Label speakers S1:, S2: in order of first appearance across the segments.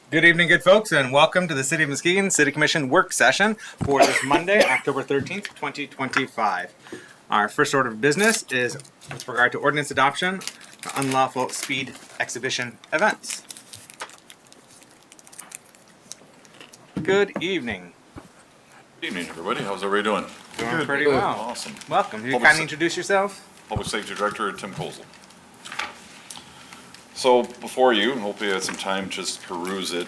S1: Good evening, good folks, and welcome to the City of Muskegon City Commission work session for this Monday, October 13th, 2025. Our first order of business is with regard to ordinance adoption for unlawful speed exhibition events. Good evening.
S2: Good evening, everybody. How's everybody doing?
S1: Doing pretty well.
S2: Awesome.
S1: Welcome. Can you
S2: Public
S1: kindly introduce yourself?
S2: Public Safety Director Tim Kozel. So before you, and hopefully you had some time just to peruse it,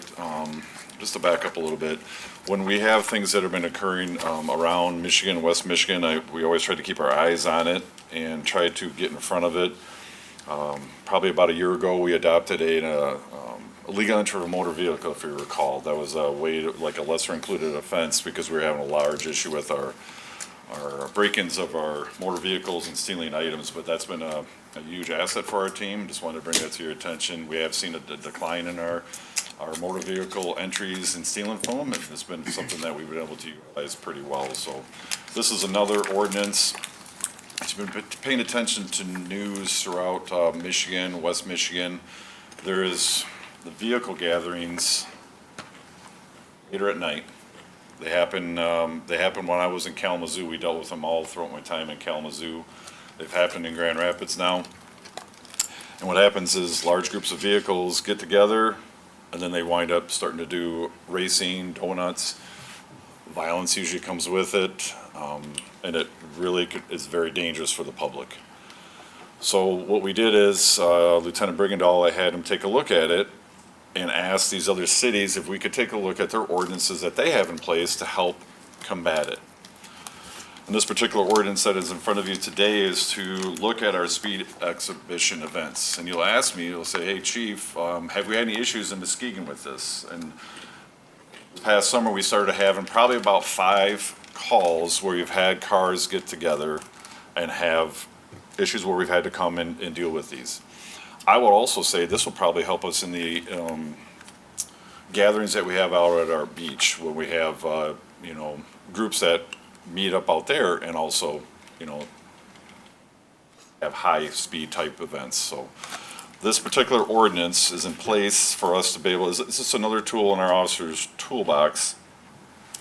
S2: just to back up a little bit. When we have things that have been occurring around Michigan, West Michigan, we always try to keep our eyes on it and try to get in front of it. Probably about a year ago, we adopted a illegal entry of a motor vehicle, if you recall. That was a way to, like a lesser included offense, because we were having a large issue with our break-ins of our motor vehicles and stealing items, but that's been a huge asset for our team. Just wanted to bring that to your attention. We have seen a decline in our motor vehicle entries and stealing from them, and it's been something that we've been able to utilize pretty well. So this is another ordinance. If you've been paying attention to news throughout Michigan, West Michigan, there is the vehicle gatherings later at night. They happen when I was in Kalamazoo. We dealt with them all throughout my time in Kalamazoo. They've happened in Grand Rapids now. And what happens is large groups of vehicles get together, and then they wind up starting to do racing, donuts. Violence usually comes with it, and it really is very dangerous for the public. So what we did is Lieutenant Brigandahl, I had him take a look at it and ask these other cities if we could take a look at their ordinances that they have in place to help combat it. And this particular ordinance that is in front of you today is to look at our speed exhibition events. And you'll ask me, you'll say, hey, Chief, have we had any issues in Muskegon with this? And this past summer, we started having probably about 5 calls where you've had cars get together and have issues where we've had to come in and deal with these. I would also say this will probably help us in the gatherings that we have out at our beach, where we have, groups that meet up out there and also, have high-speed type events. So this particular ordinance is in place for us to be able, it's just another tool in our officers' toolbox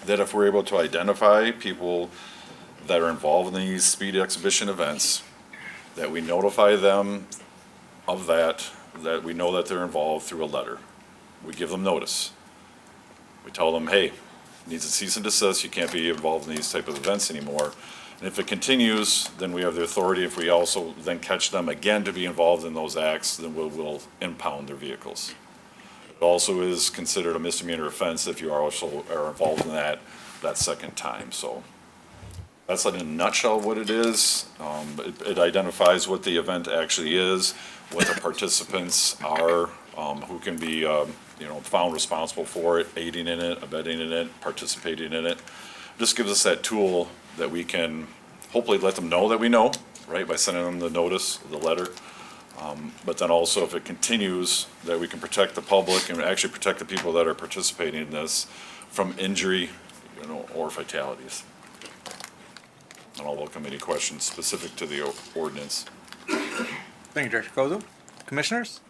S2: that if we're able to identify people that are involved in these speed exhibition events, that we notify them of that we know that they're involved through a letter. We give them notice. We tell them, hey, needs a cease and desist, you can't be involved in these type of events anymore. And if it continues, then we have the authority, if we also then catch them again to be involved in those acts, then we'll impound their vehicles. It also is considered a misdemeanor offense if you are also are involved in that second time. So that's in a nutshell what it is. It identifies what the event actually is, what the participants are, who can be found responsible for it, aiding in it, abetting in it, participating in it. Just gives us that tool that we can hopefully let them know that we know, right, by sending them the notice, the letter. But then also if it continues, that we can protect the public and actually protect the people that are participating in this from injury, or fatalities. And I'll welcome any questions specific to the ordinance.
S1: Thank you, Director Kozel. Commissioners?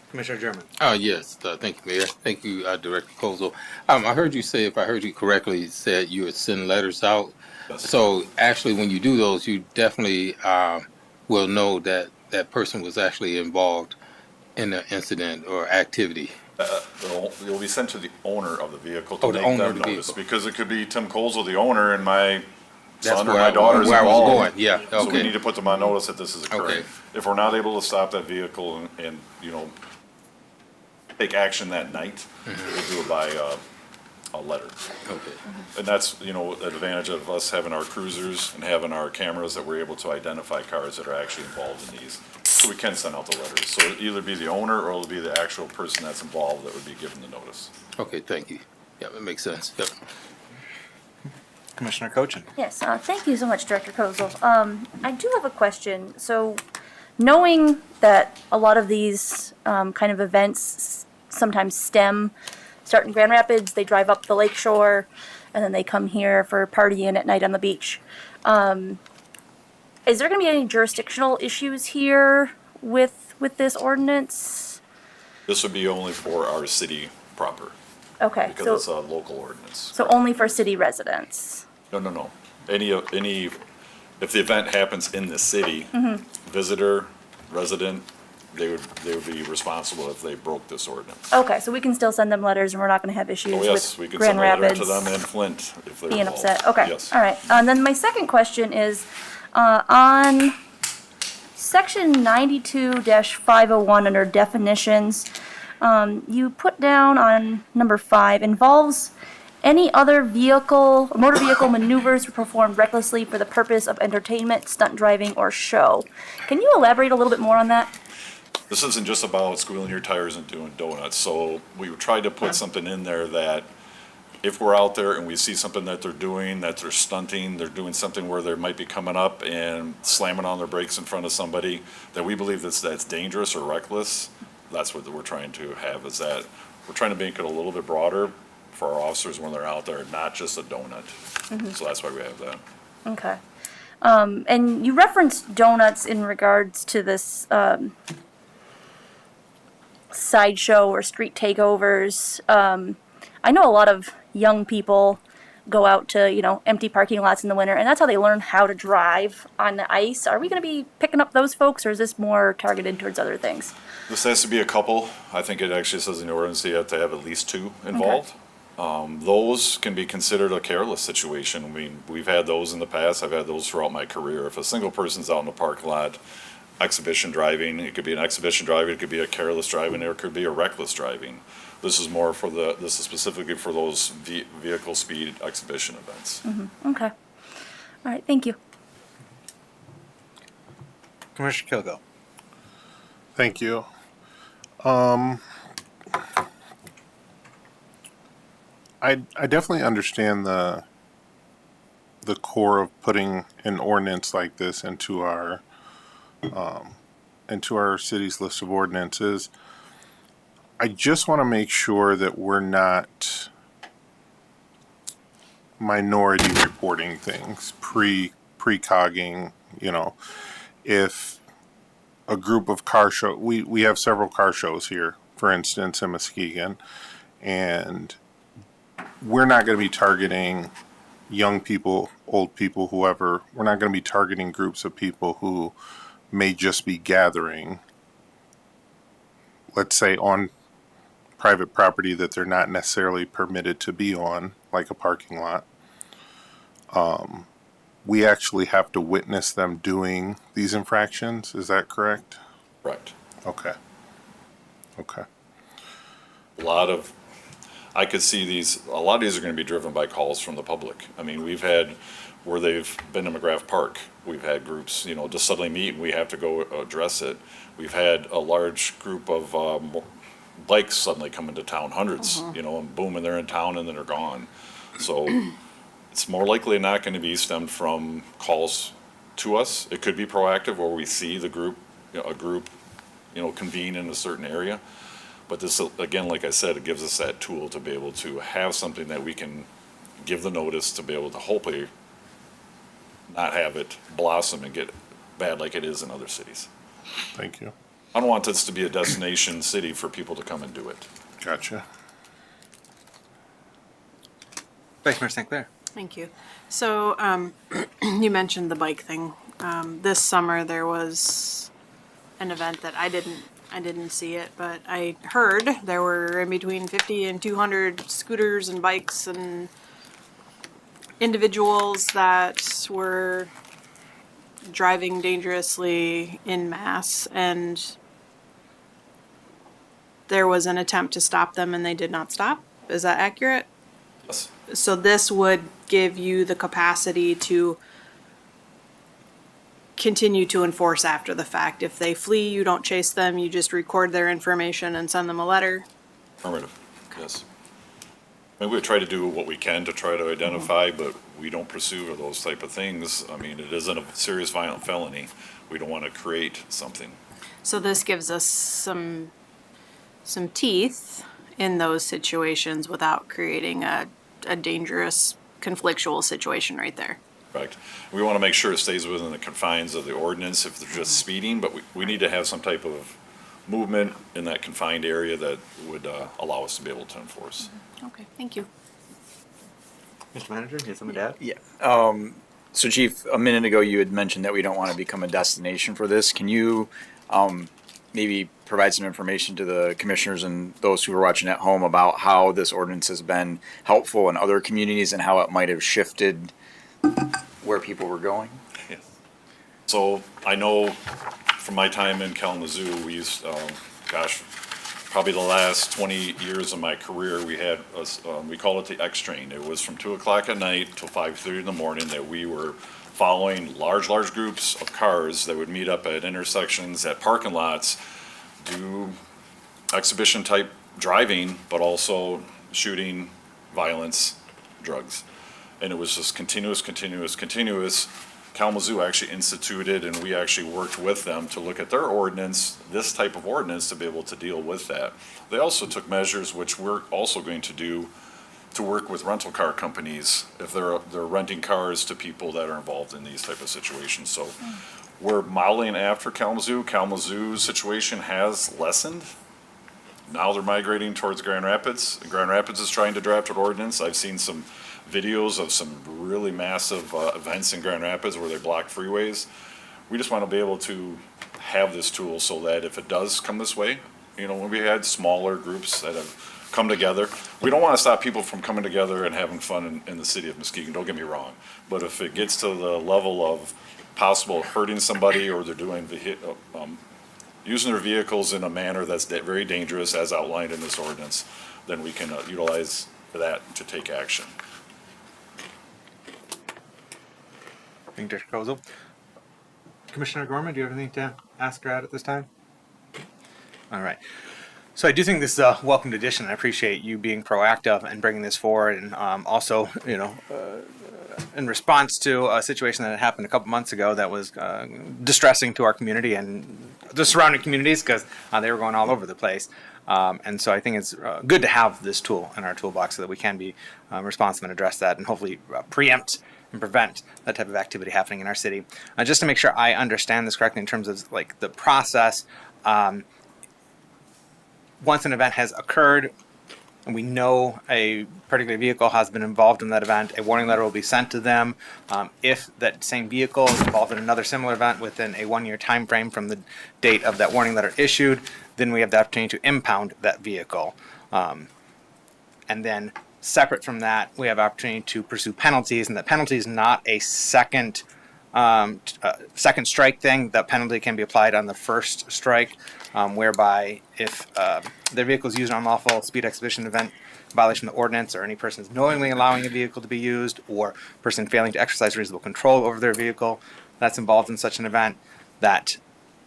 S1: Commissioner German.
S3: Yes, thank you, Mayor. Thank you, Director Kozel. I heard you say, if I heard you correctly, said you would send letters out.
S2: Yes.
S3: So actually, when you do those, you definitely will know that that person was actually involved in the incident or activity.
S2: You'll be sent to the owner of the vehicle to
S3: Oh, the
S2: make
S3: owner
S2: them
S3: of the
S2: notice,
S3: vehicle.
S2: because it could be Tim Kozel, the owner, and my
S3: That's
S2: son or
S3: where
S2: my daughter's
S3: where I was
S2: involved.
S3: going. Yeah,
S2: So we need
S3: okay.
S2: to put them on notice that this is occurring.
S3: Okay.
S2: If we're not able to stop that vehicle and take action that night, we'll do it by a letter.
S3: Okay.
S2: And that's, the advantage of us having our cruisers and having our cameras, that we're able to identify cars that are actually involved in these. So we can send out the letters. So it'll either be the owner or it'll be the actual person that's involved that would be given the notice.
S3: Okay, thank you. Yeah, that makes sense. Yep.
S1: Commissioner Cochin.
S4: Yes, thank you so much, Director Kozel. I do have a question. So, knowing that a lot of these kind of events sometimes start in Grand Rapids, they drive up the lake shore, and then they come here for partying at night on the beach. Is there going to be any jurisdictional issues here with this ordinance?
S2: This would be only for our city proper,
S4: Okay,
S2: because
S4: so
S2: it's a local ordinance.
S4: so only for city residents.
S2: No. If the event happens in the city, visitor, resident, they would be responsible if they broke this ordinance.
S4: Okay, so we can still send them letters, and we're not going to have issues
S2: Oh, yes, we
S4: with
S2: can
S4: Grand
S2: send a letter
S4: Rapids
S2: to them and Flint if they're
S4: being
S2: involved.
S4: upset. Okay,
S2: Yes.
S4: all right. And then my second question is on section 92-501 under definitions. You put down on number 5 involves any other vehicle or motor vehicle maneuvers performed recklessly for the purpose of entertainment, stunt driving, or show. Can you elaborate a little bit more on that?
S2: This isn't just about squealing your tires and doing donuts, so we tried to put something in there that if we're out there and we see something that they're doing, that they're stunting, they're doing something where they might be coming up and slamming on their brakes in front of somebody, that we believe that's dangerous or reckless, that's what we're trying to have, is that we're trying to make it a little bit broader for our officers when they're out there, not just a donut. So that's why we have that.
S4: Okay. And you referenced donuts in regards to this sideshow or street takeovers. I know a lot of young people go out to, empty parking lots in the winter, and that's how they learn how to drive on the ice. Are we going to be picking up those folks, or is this more targeted towards other things?
S2: This has to be a couple. I think it actually says in the ordinance you have to have at least 2 involved. Those can be considered a careless situation. I mean, we've had those in the past. I've had those throughout my career. If a single person's out in the parking lot, exhibition driving, it could be an exhibition driving, it could be a careless driving, or it could be a reckless driving. This is specifically for those vehicle speed exhibition events.
S4: Okay. All right, thank you.
S1: Commissioner Kilgo.
S5: Thank you. I definitely understand the core of putting an ordinance like this into our city's list of ordinances. I just want to make sure that we're not minority reporting things, precogging, if a group of car show, we have several car shows here, for instance, in Muskegon, and we're not going to be targeting young people, old people, whoever. We're not going to be targeting groups of people who may just be gathering, let's say, on private property that they're not necessarily permitted to be on, like a parking lot. We actually have to witness them doing these infractions. Is that correct?
S2: Right.
S5: Okay.
S2: I could see a lot of these are going to be driven by calls from the public. I mean, we've had where they've been in McGrath Park, we've had groups, just suddenly meet and we have to go address it. We've had a large group of bikes suddenly come into town, hundreds, and boom, and they're in town and then they're gone. So it's more likely not going to be stemmed from calls to us. It could be proactive where we see the group, a group, convene in a certain area. But this, again, like I said, it gives us that tool to be able to have something that we can give the notice to be able to hopefully not have it blossom and get bad like it is in other cities.
S5: Thank you.
S2: I don't want this to be a destination city for people to come and do it.
S5: Gotcha.
S1: Vice Mayor St. Clair.
S6: Thank you. So, you mentioned the bike thing. This summer there was an event that I didn't see it, but I heard there were in between 50 and 200 scooters and bikes and individuals that were driving dangerously in mass, and there was an attempt to stop them and they did not stop. Is that accurate?
S2: Yes.
S6: So this would give you the capacity to continue to enforce after the fact. If they flee, you don't chase them, you just record their information and send them a letter.
S2: Affirmative, yes. Maybe we try to do what we can to try to identify, but we don't pursue those type of things. I mean, it isn't a serious violent felony. We don't want to create something.
S6: So this gives us some teeth in those situations without creating a dangerous conflictual situation right there.
S2: Correct. We want to make sure it stays within the confines of the ordinance if they're just speeding, but we need to have some type of movement in that confined area that would allow us to be able to enforce.
S6: Okay, thank you.
S1: Mr. Manager, you have something to add?
S7: Yeah. So Chief, a minute ago you had mentioned that we don't want to become a destination for this. Can you maybe provide some information to the commissioners and those who are watching at home about how this ordinance has been helpful in other communities and how it might have shifted where people were going?
S2: So I know from my time in Kalamazoo, we used, probably the last 20 years of my career, we had, we call it the X train. It was from 2 o'clock at night till 5:30 in the morning that we were following large groups of cars that would meet up at intersections, at parking lots, do exhibition type driving, but also shooting, violence, drugs. And it was just continuous. Kalamazoo actually instituted, and we actually worked with them to look at their ordinance, this type of ordinance, to be able to deal with that. They also took measures, which we're also going to do, to work with rental car companies if they're renting cars to people that are involved in these type of situations. So we're modeling after Kalamazoo. Kalamazoo's situation has lessened. Now they're migrating towards Grand Rapids. Grand Rapids is trying to draft an ordinance. I've seen some videos of some really massive events in Grand Rapids where they block freeways. We just want to be able to have this tool so that if it does come this way, when we had smaller groups that have come together, we don't want to stop people from coming together and having fun in the city of Muskegon, don't get me wrong. But if it gets to the level of possible hurting somebody, or they're doing using their vehicles in a manner that's very dangerous as outlined in this ordinance, then we can utilize that to take action.
S1: Thank you, Director Kozel. Commissioner Gorman, do you have anything to ask or add at this time? All right. So I do think this is a welcomed addition. I appreciate you being proactive and bringing this forward, and also, in response to a situation that had happened a couple months ago that was distressing to our community and the surrounding communities, because they were going all over the place. And so I think it's good to have this tool in our toolbox so that we can be responsive and address that, and hopefully preempt and prevent that type of activity happening in our city. Just to make sure I understand this correctly in terms of like the process, once an event has occurred and we know a particular vehicle has been involved in that event, a warning letter will be sent to them. If that same vehicle is involved in another similar event within a 1-year time frame from the date of that warning letter issued, then we have the opportunity to impound that vehicle. And then separate from that, we have opportunity to pursue penalties, and that penalty is not a second strike thing. That penalty can be applied on the first strike, whereby if their vehicle is used on unlawful speed exhibition event violation of the ordinance, or any person is knowingly allowing a vehicle to be used, or person failing to exercise reasonable control over their vehicle that's involved in such an event, that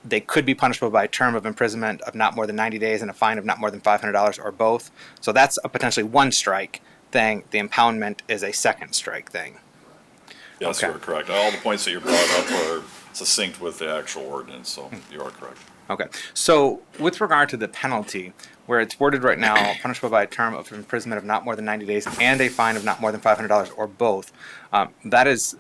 S1: they could be punishable by a term of imprisonment of not more than 90 days and a fine of not more than $500, or both. So that's a potentially one strike thing. The impoundment is a second strike thing.
S2: Yes,
S1: Okay.
S2: you are correct. All the points that you brought up are succinct with the actual ordinance, so you are correct.
S1: Okay. So with regard to the penalty, where it's worded right now, punishable by a term of imprisonment of not more than 90 days and a fine of not more than $500, or both, that is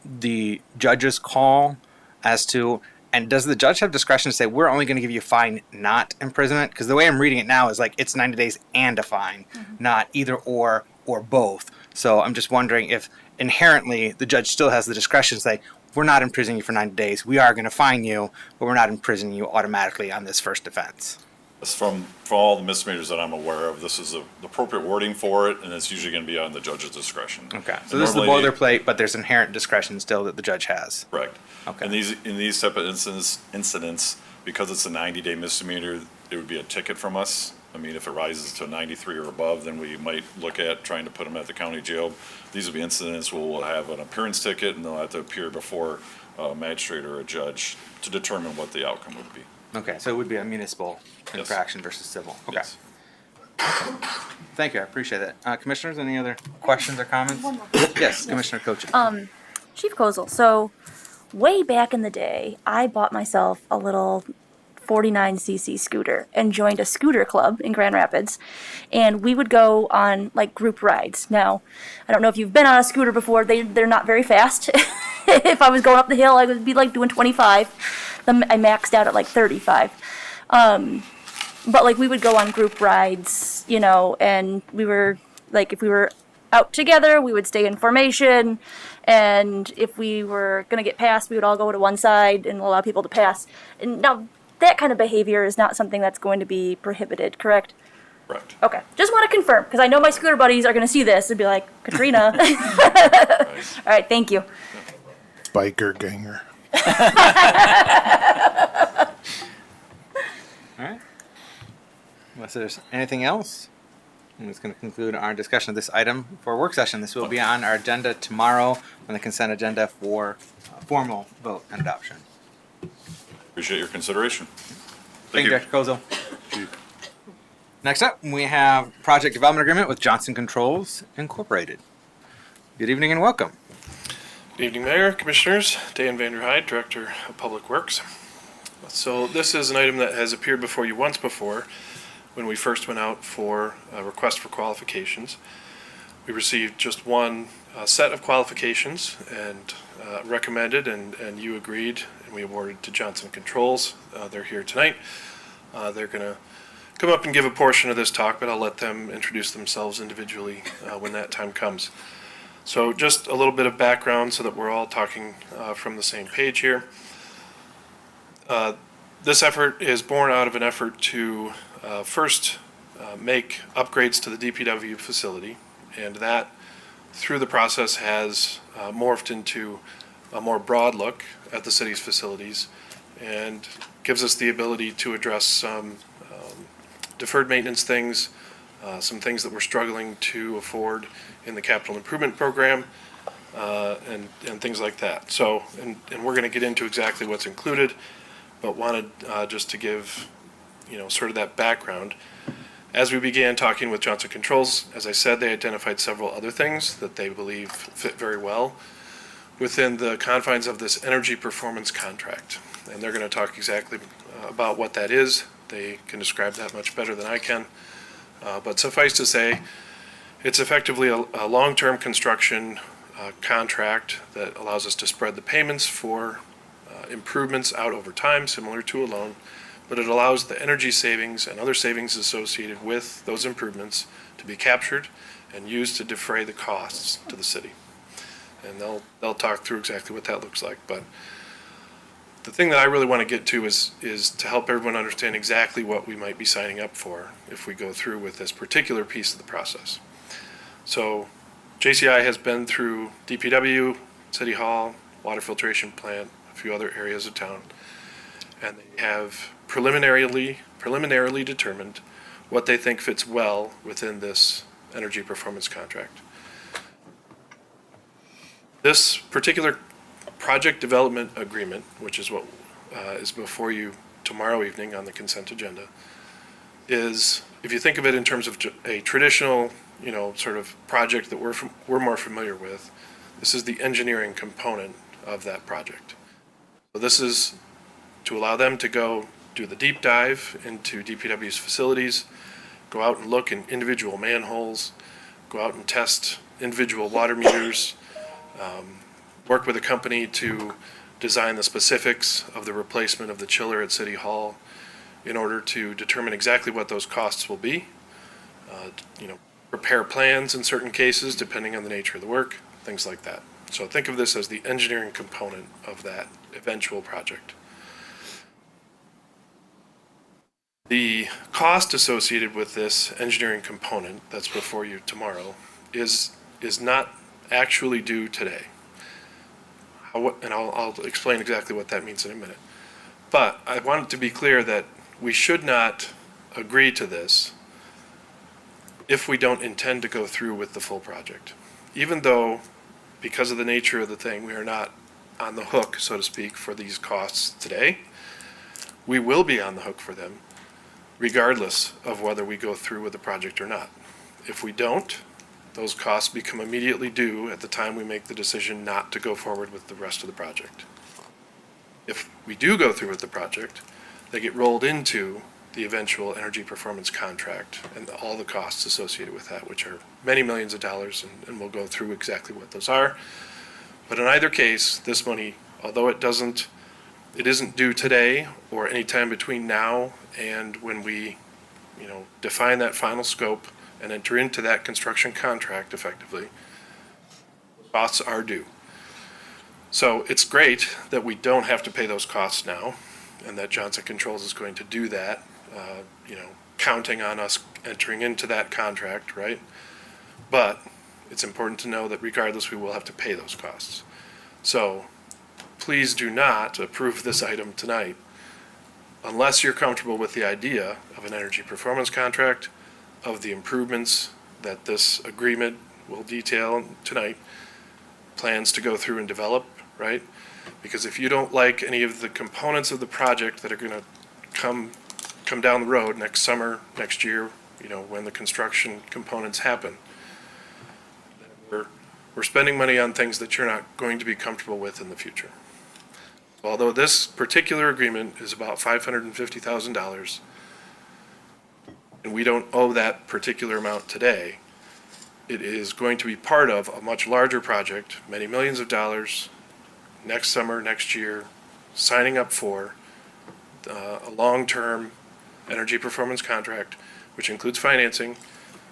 S1: the judge's call as to. And does the judge have discretion to say, we're only going to give you a fine, not imprisonment? Because the way I'm reading it now is like it's 90 days and a fine, not either or both. So I'm just wondering if inherently the judge still has the discretion to say, we're not imprisoning you for 90 days. We are going to fine you, but we're not imprisoning you automatically on this first offense.
S2: From all the misdemeanors that I'm aware of, this is the appropriate wording for it, and it's usually going to be on the judge's discretion.
S1: Okay. So
S2: And
S1: this is the
S2: normally-
S1: boilerplate, but there's inherent discretion still that the judge has.
S2: Correct.
S1: Okay.
S2: In these type of incidents, because it's a 90-day misdemeanor, it would be a ticket from us. I mean, if it rises to a 93 or above, then we might look at trying to put them at the county jail. These will be incidents where we'll have an appearance ticket, and they'll have to appear before a magistrate or a judge to determine what the outcome would be.
S1: Okay. So it would be a municipal
S2: Yes.
S1: infraction versus civil. Okay.
S2: Yes.
S1: Thank you. I appreciate it. Commissioners, any other questions or comments? Yes, Commissioner Coach.
S4: Chief Kozel, so way back in the day, I bought myself a little 49cc scooter and joined a scooter club in Grand Rapids. And we would go on like group rides. Now, I don't know if you've been on a scooter before, they're not very fast. If I was going up the hill, I would be like doing 25. I maxed out at like 35. But like we would go on group rides, you know, and we were like, if we were out together, we would stay in formation. And if we were going to get past, we would all go to one side and allow people to pass. And now that kind of behavior is not something that's going to be prohibited, correct?
S2: Correct.
S4: Okay. Just want to confirm, because I know my scooter buddies are going to see this and be like, Katrina.
S2: Right.
S4: All right, thank you.
S5: Biker ganger.
S1: All right. Unless there's anything else, I'm just going to conclude our discussion of this item for work session. This will be on our agenda tomorrow on the consent agenda for formal vote and adoption.
S2: Appreciate your consideration.
S1: Thank you, Director Kozel. Next up, we have project development agreement with Johnson Controls Incorporated. Good evening and welcome.
S8: Good evening, Mayor, Commissioners. Dan Vanderhyde, Director of Public Works. So this is an item that has appeared before you once before when we first went out for a request for qualifications. We received just one set of qualifications and recommended, and you agreed, and we awarded to Johnson Controls. They're here tonight. They're going to come up and give a portion of this talk, but I'll let them introduce themselves individually when that time comes. So just a little bit of background so that we're all talking from the same page here. This effort is born out of an effort to first make upgrades to the DPW facility, and that through the process has morphed into a more broad look at the city's facilities and gives us the ability to address some deferred maintenance things, some things that we're struggling to afford in the capital improvement program, and things like that. So, and we're going to get into exactly what's included, but wanted just to give, sort of that background. As we began talking with Johnson Controls, as I said, they identified several other things that they believe fit very well within the confines of this energy performance contract. And they're going to talk exactly about what that is. They can describe that much better than I can. But suffice to say, it's effectively a long-term construction contract that allows us to spread the payments for improvements out over time, similar to a loan, but it allows the energy savings and other savings associated with those improvements to be captured and used to defray the costs to the city. And they'll talk through exactly what that looks like. But the thing that I really want to get to is to help everyone understand exactly what we might be signing up for if we go through with this particular piece of the process. So JCI has been through DPW, City Hall, water filtration plant, a few other areas of town, and they have preliminarily determined what they think fits well within this energy performance contract. This particular project development agreement, which is what is before you tomorrow evening on the consent agenda, is, if you think of it in terms of a traditional, sort of project that we're more familiar with, this is the engineering component of that project. So this is to allow them to go do the deep dive into DPW's facilities, go out and look in individual manholes, go out and test individual water meters, work with a company to design the specifics of the replacement of the chiller at City Hall in order to determine exactly what those costs will be. Prepare plans in certain cases depending on the nature of the work, things like that. So think of this as the engineering component of that eventual project. The cost associated with this engineering component that's before you tomorrow is not actually due today. And I'll explain exactly what that means in a minute. But I want it to be clear that we should not agree to this if we don't intend to go through with the full project. Even though, because of the nature of the thing, we are not on the hook, so to speak, for these costs today, we will be on the hook for them, regardless of whether we go through with the project or not. If we don't, those costs become immediately due at the time we make the decision not to go forward with the rest of the project. If we do go through with the project, they get rolled into the eventual energy performance contract and all the costs associated with that, which are many millions of dollars, and we'll go through exactly what those are. But in either case, this money, although it isn't due today or any time between now and when we, define that final scope and enter into that construction contract effectively, costs are due. So it's great that we don't have to pay those costs now, and that Johnson Controls is going to do that, counting on us entering into that contract, right? But it's important to know that regardless, we will have to pay those costs. So please do not approve this item tonight unless you're comfortable with the idea of an energy performance contract, of the improvements that this agreement will detail tonight, plans to go through and develop, right? Because if you don't like any of the components of the project that are going to come down the road next summer, next year, when the construction components happen, then we're spending money on things that you're not going to be comfortable with in the future. Although this particular agreement is about $550,000, and we don't owe that particular amount today, it is going to be part of a much larger project, many millions of dollars, next summer, next year, signing up for a long-term energy performance contract, which includes financing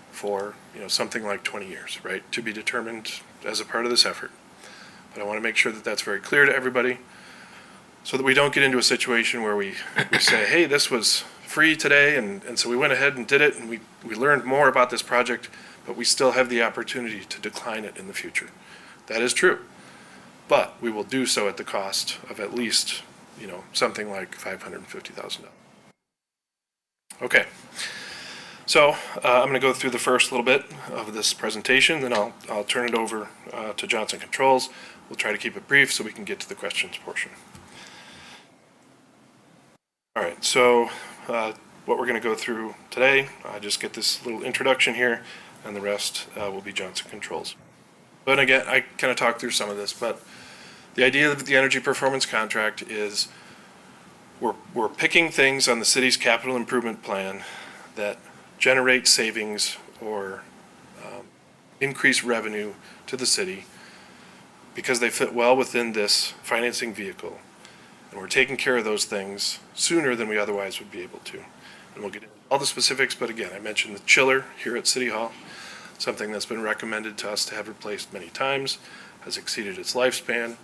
S8: for, something like 20 years, right, to be determined as a part of this effort. But I want to make sure that that's very clear to everybody, so that we don't get into a situation where we say, hey, this was free today, and so we went ahead and did it, and we learned more about this project, but we still have the opportunity to decline it in the future. That is true. But we will do so at the cost of at least, something like $550,000. Okay. So I'm going to go through the first little bit of this presentation, then I'll turn it over to Johnson Controls. We'll try to keep it brief so we can get to the questions portion. All right, so what we're going to go through today, I just get this little introduction here, and the rest will be Johnson Controls. But again, I kind of talked through some of this, but the idea of the energy performance contract is we're picking things on the city's capital improvement plan that generate savings or increase revenue to the city because they fit well within this financing vehicle. And we're taking care of those things sooner than we otherwise would be able to. And we'll get into all the specifics, but again, I mentioned the chiller here at City Hall, something that's been recommended to us to have replaced many times, has exceeded its lifespan.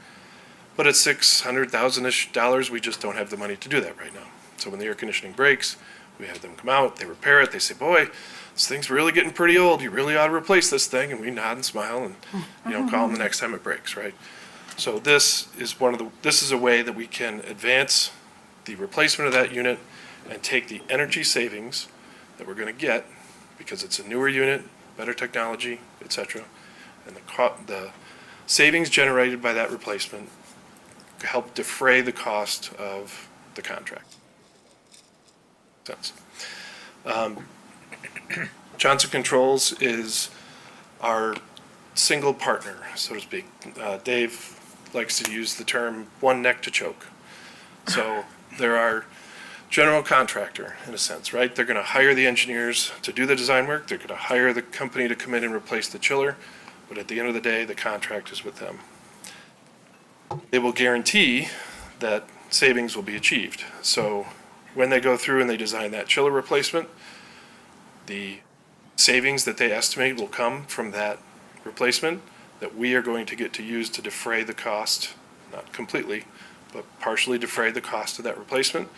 S8: But at $600,000-ish, we just don't have the money to do that right now. So when the air conditioning breaks, we have them come out, they repair it, they say, boy, this thing's really getting pretty old, you really ought to replace this thing, and we nod and smile and call them the next time it breaks, right? So this is a way that we can advance the replacement of that unit and take the energy savings that we're going to get because it's a newer unit, better technology, etc., and the savings generated by that replacement help defray the cost of the contract. Sense. Johnson Controls is our single partner, so to speak. Dave likes to use the term one neck to choke. So they're our general contractor in a sense, right? They're going to hire the engineers to do the design work. They're going to hire the company to come in and replace the chiller. But at the end of the day, the contract is with them. They will guarantee that savings will be achieved. So when they go through and they design that chiller replacement, the savings that they estimate will come from that replacement that we are going to get to use to defray the cost, not completely, but partially defray the cost of that replacement.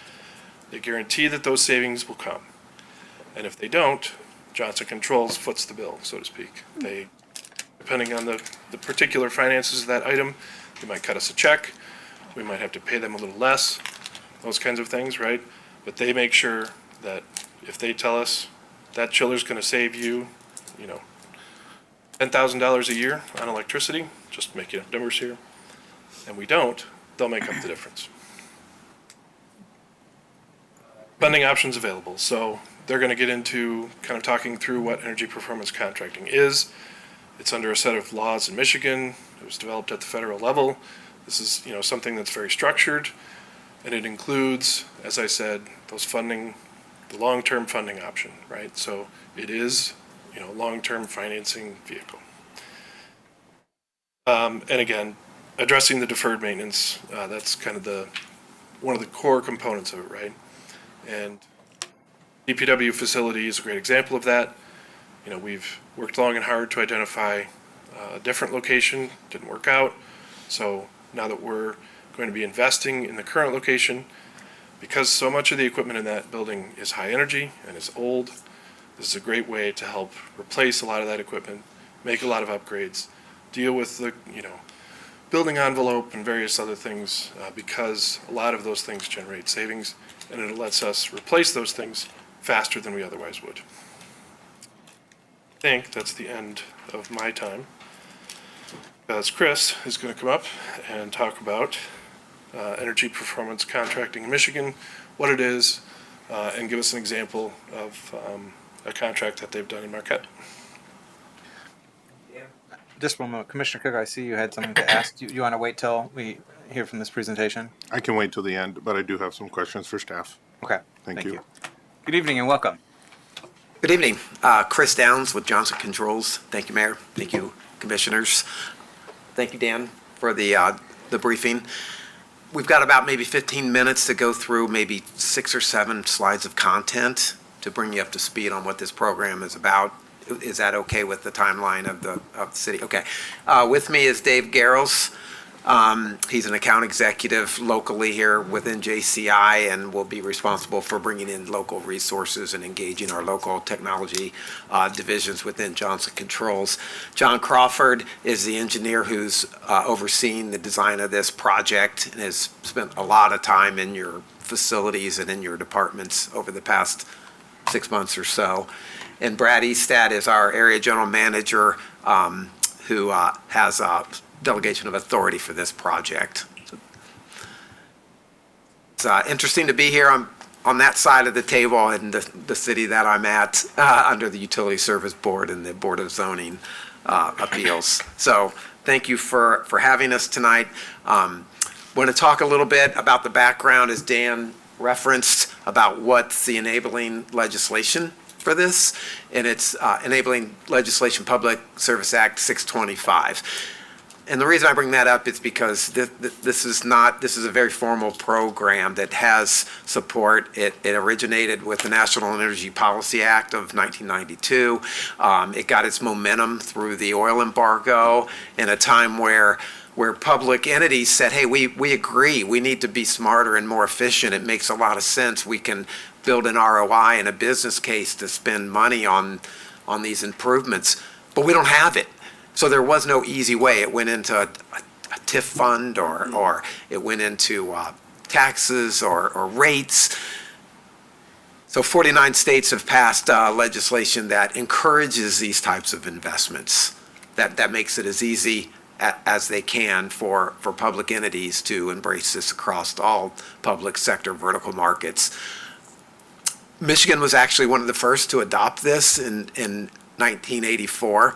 S8: They guarantee that those savings will come. And if they don't, Johnson Controls foots the bill, so to speak. They, depending on the particular finances of that item, they might cut us a check, we might have to pay them a little less, those kinds of things, right? But they make sure that if they tell us that chiller's going to save you, $10,000 a year on electricity, just making up numbers here, and we don't, they'll make up the difference. Funding options available. So they're going to get into kind of talking through what energy performance contracting is. It's under a set of laws in Michigan. It was developed at the federal level. This is, something that's very structured. And it includes, as I said, those funding, the long-term funding option, right? So it is, long-term financing vehicle. And again, addressing the deferred maintenance, that's kind of one of the core components of it, right? And DPW facility is a great example of that. We've worked long and hard to identify a different location, didn't work out. So now that we're going to be investing in the current location, because so much of the equipment in that building is high energy and is old, this is a great way to help replace a lot of that equipment, make a lot of upgrades, deal with the, building envelope and various other things, because a lot of those things generate savings, and it lets us replace those things faster than we otherwise would. I think that's the end of my time. As Chris is going to come up and talk about energy performance contracting in Michigan, what it is, and give us an example of a contract that they've done in Marquette.
S1: Just one moment. Commissioner Cook, I see you had something to ask. You want to wait till we hear from this presentation?
S5: I can wait till the end, but I do have some questions for staff.
S1: Okay.
S5: Thank you.
S1: Good evening and welcome.
S9: Good evening. Chris Downs with Johnson Controls. Thank you, Mayor. Thank you, Commissioners. Thank you, Dan, for the briefing. We've got about maybe 15 minutes to go through maybe 6 or 7 slides of content to bring you up to speed on what this program is about. Is that okay with the timeline of the city? Okay. With me is Dave Garros. He's an account executive locally here within JCI and will be responsible for bringing in local resources and engaging our local technology divisions within Johnson Controls. John Crawford is the engineer who's overseeing the design of this project and has spent a lot of time in your facilities and in your departments over the past 6 months or so. And Brad Eastad is our area general manager who has delegation of authority for this project. It's interesting to be here on that side of the table in the city that I'm at under the Utility Service Board and the Board of Zoning Appeals. So thank you for having us tonight. Want to talk a little bit about the background, as Dan referenced, about what's the enabling legislation for this, and it's enabling legislation Public Service Act 625. And the reason I bring that up is because this is a very formal program that has support. It originated with the National Energy Policy Act of 1992. It got its momentum through the oil embargo in a time where public entities said, hey, we agree, we need to be smarter and more efficient. It makes a lot of sense. We can build an ROI and a business case to spend money on these improvements, but we don't have it. So there was no easy way. It went into a TIF fund or it went into taxes or rates. So 49 states have passed legislation that encourages these types of investments, that makes it as easy as they can for public entities to embrace this across all public sector vertical markets. Michigan was actually one of the first to adopt this in 1984.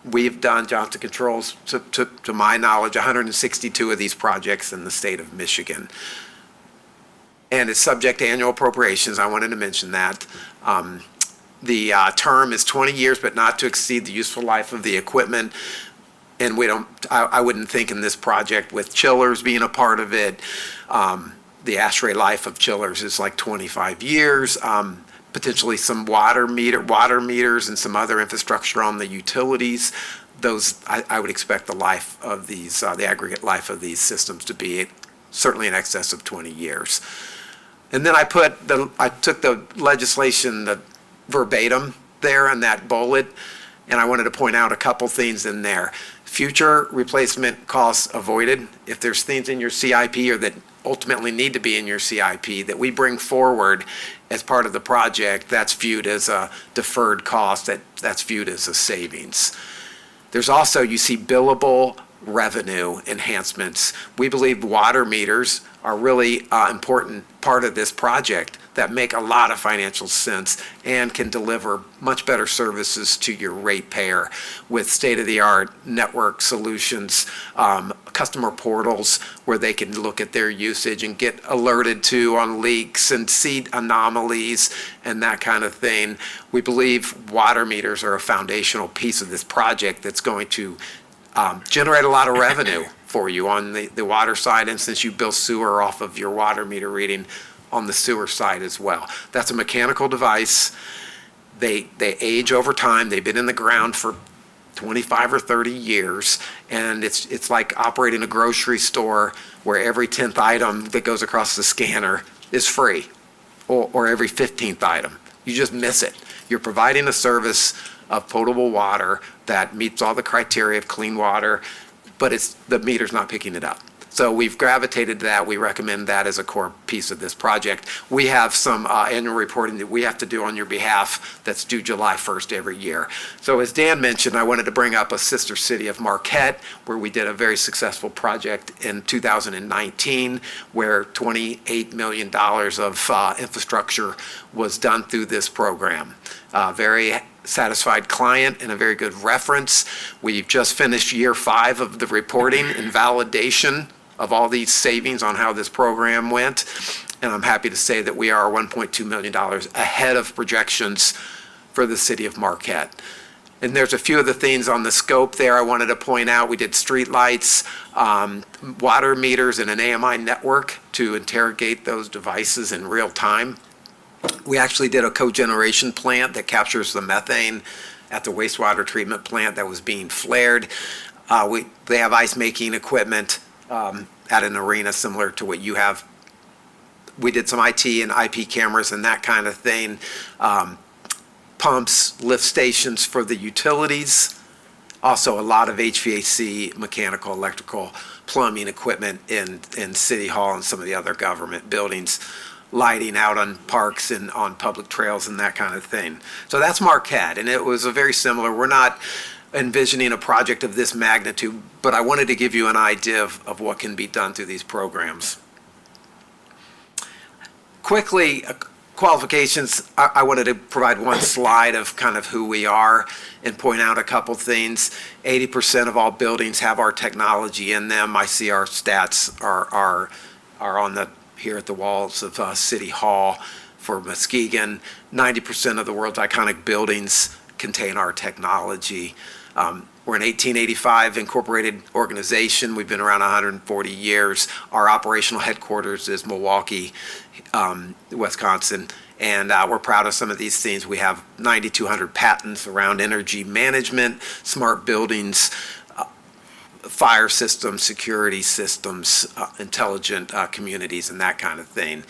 S9: We've done, Johnson Controls, to my knowledge, 162 of these projects in the state of Michigan. And it's subject to annual appropriations. I wanted to mention that. The term is 20 years, but not to exceed the useful life of the equipment. And I wouldn't think in this project with chillers being a part of it, the ASHRAE life of chillers is like 25 years. Potentially some water meters and some other infrastructure on the utilities. Those, I would expect the life of these, the aggregate life of these systems to be certainly in excess of 20 years. And then I took the legislation, the verbatim there in that bullet, and I wanted to point out a couple things in there. Future replacement costs avoided. If there's things in your CIP or that ultimately need to be in your CIP that we bring forward as part of the project, that's viewed as a deferred cost, that's viewed as a savings. There's also, you see, billable revenue enhancements. We believe water meters are really important part of this project. that make a lot of financial sense and can deliver much better services to your ratepayer with state-of-the-art network solutions, customer portals where they can look at their usage and get alerted to on leaks and see anomalies and that kind of thing. We believe water meters are a foundational piece of this project that's going to generate a lot of revenue for you on the water side, and since you bill sewer off of your water meter reading on the sewer side as well. That's a mechanical device. They age over time. They've been in the ground for 25 or 30 years, and it's like operating a grocery store where every 10th item that goes across the scanner is free, or every 15th item. You just miss it. You're providing a service of potable water that meets all the criteria of clean water, but the meter's not picking it up. So we've gravitated to that. We recommend that as a core piece of this project. We have some annual reporting that we have to do on your behalf that's due July 1st every year. So as Dan mentioned, I wanted to bring up a sister city of Marquette, where we did a very successful project in 2019, where $28 million of infrastructure was done through this program. Very satisfied client and a very good reference. We've just finished year 5 of the reporting and validation of all these savings on how this program went. And I'm happy to say that we are $1.2 million ahead of projections for the city of Marquette. And there's a few of the things on the scope there I wanted to point out. We did street lights, water meters, and an AMI network to interrogate those devices in real time. We actually did a cogeneration plant that captures the methane at the wastewater treatment plant that was being flared. They have ice making equipment at an arena similar to what you have. We did some IT and IP cameras and that kind of thing. Pumps, lift stations for the utilities. Also a lot of HVAC, mechanical, electrical, plumbing equipment in City Hall and some of the other government buildings. Lighting out on parks and on public trails and that kind of thing. So that's Marquette, and it was a very similar. We're not envisioning a project of this magnitude, but I wanted to give you an idea of what can be done through these programs. Quickly, qualifications, I wanted to provide one slide of kind of who we are and point out a couple things. 80% of all buildings have our technology in them. I see our stats are on the here at the walls of City Hall for Muskegon. 90% of the world's iconic buildings contain our technology. We're an 1885 incorporated organization. We've been around 140 years. Our operational headquarters is Milwaukee, Wisconsin, and we're proud of some of these things. We have 9,200 patents around energy management, smart buildings, fire systems, security systems, intelligent communities, and that kind of thing.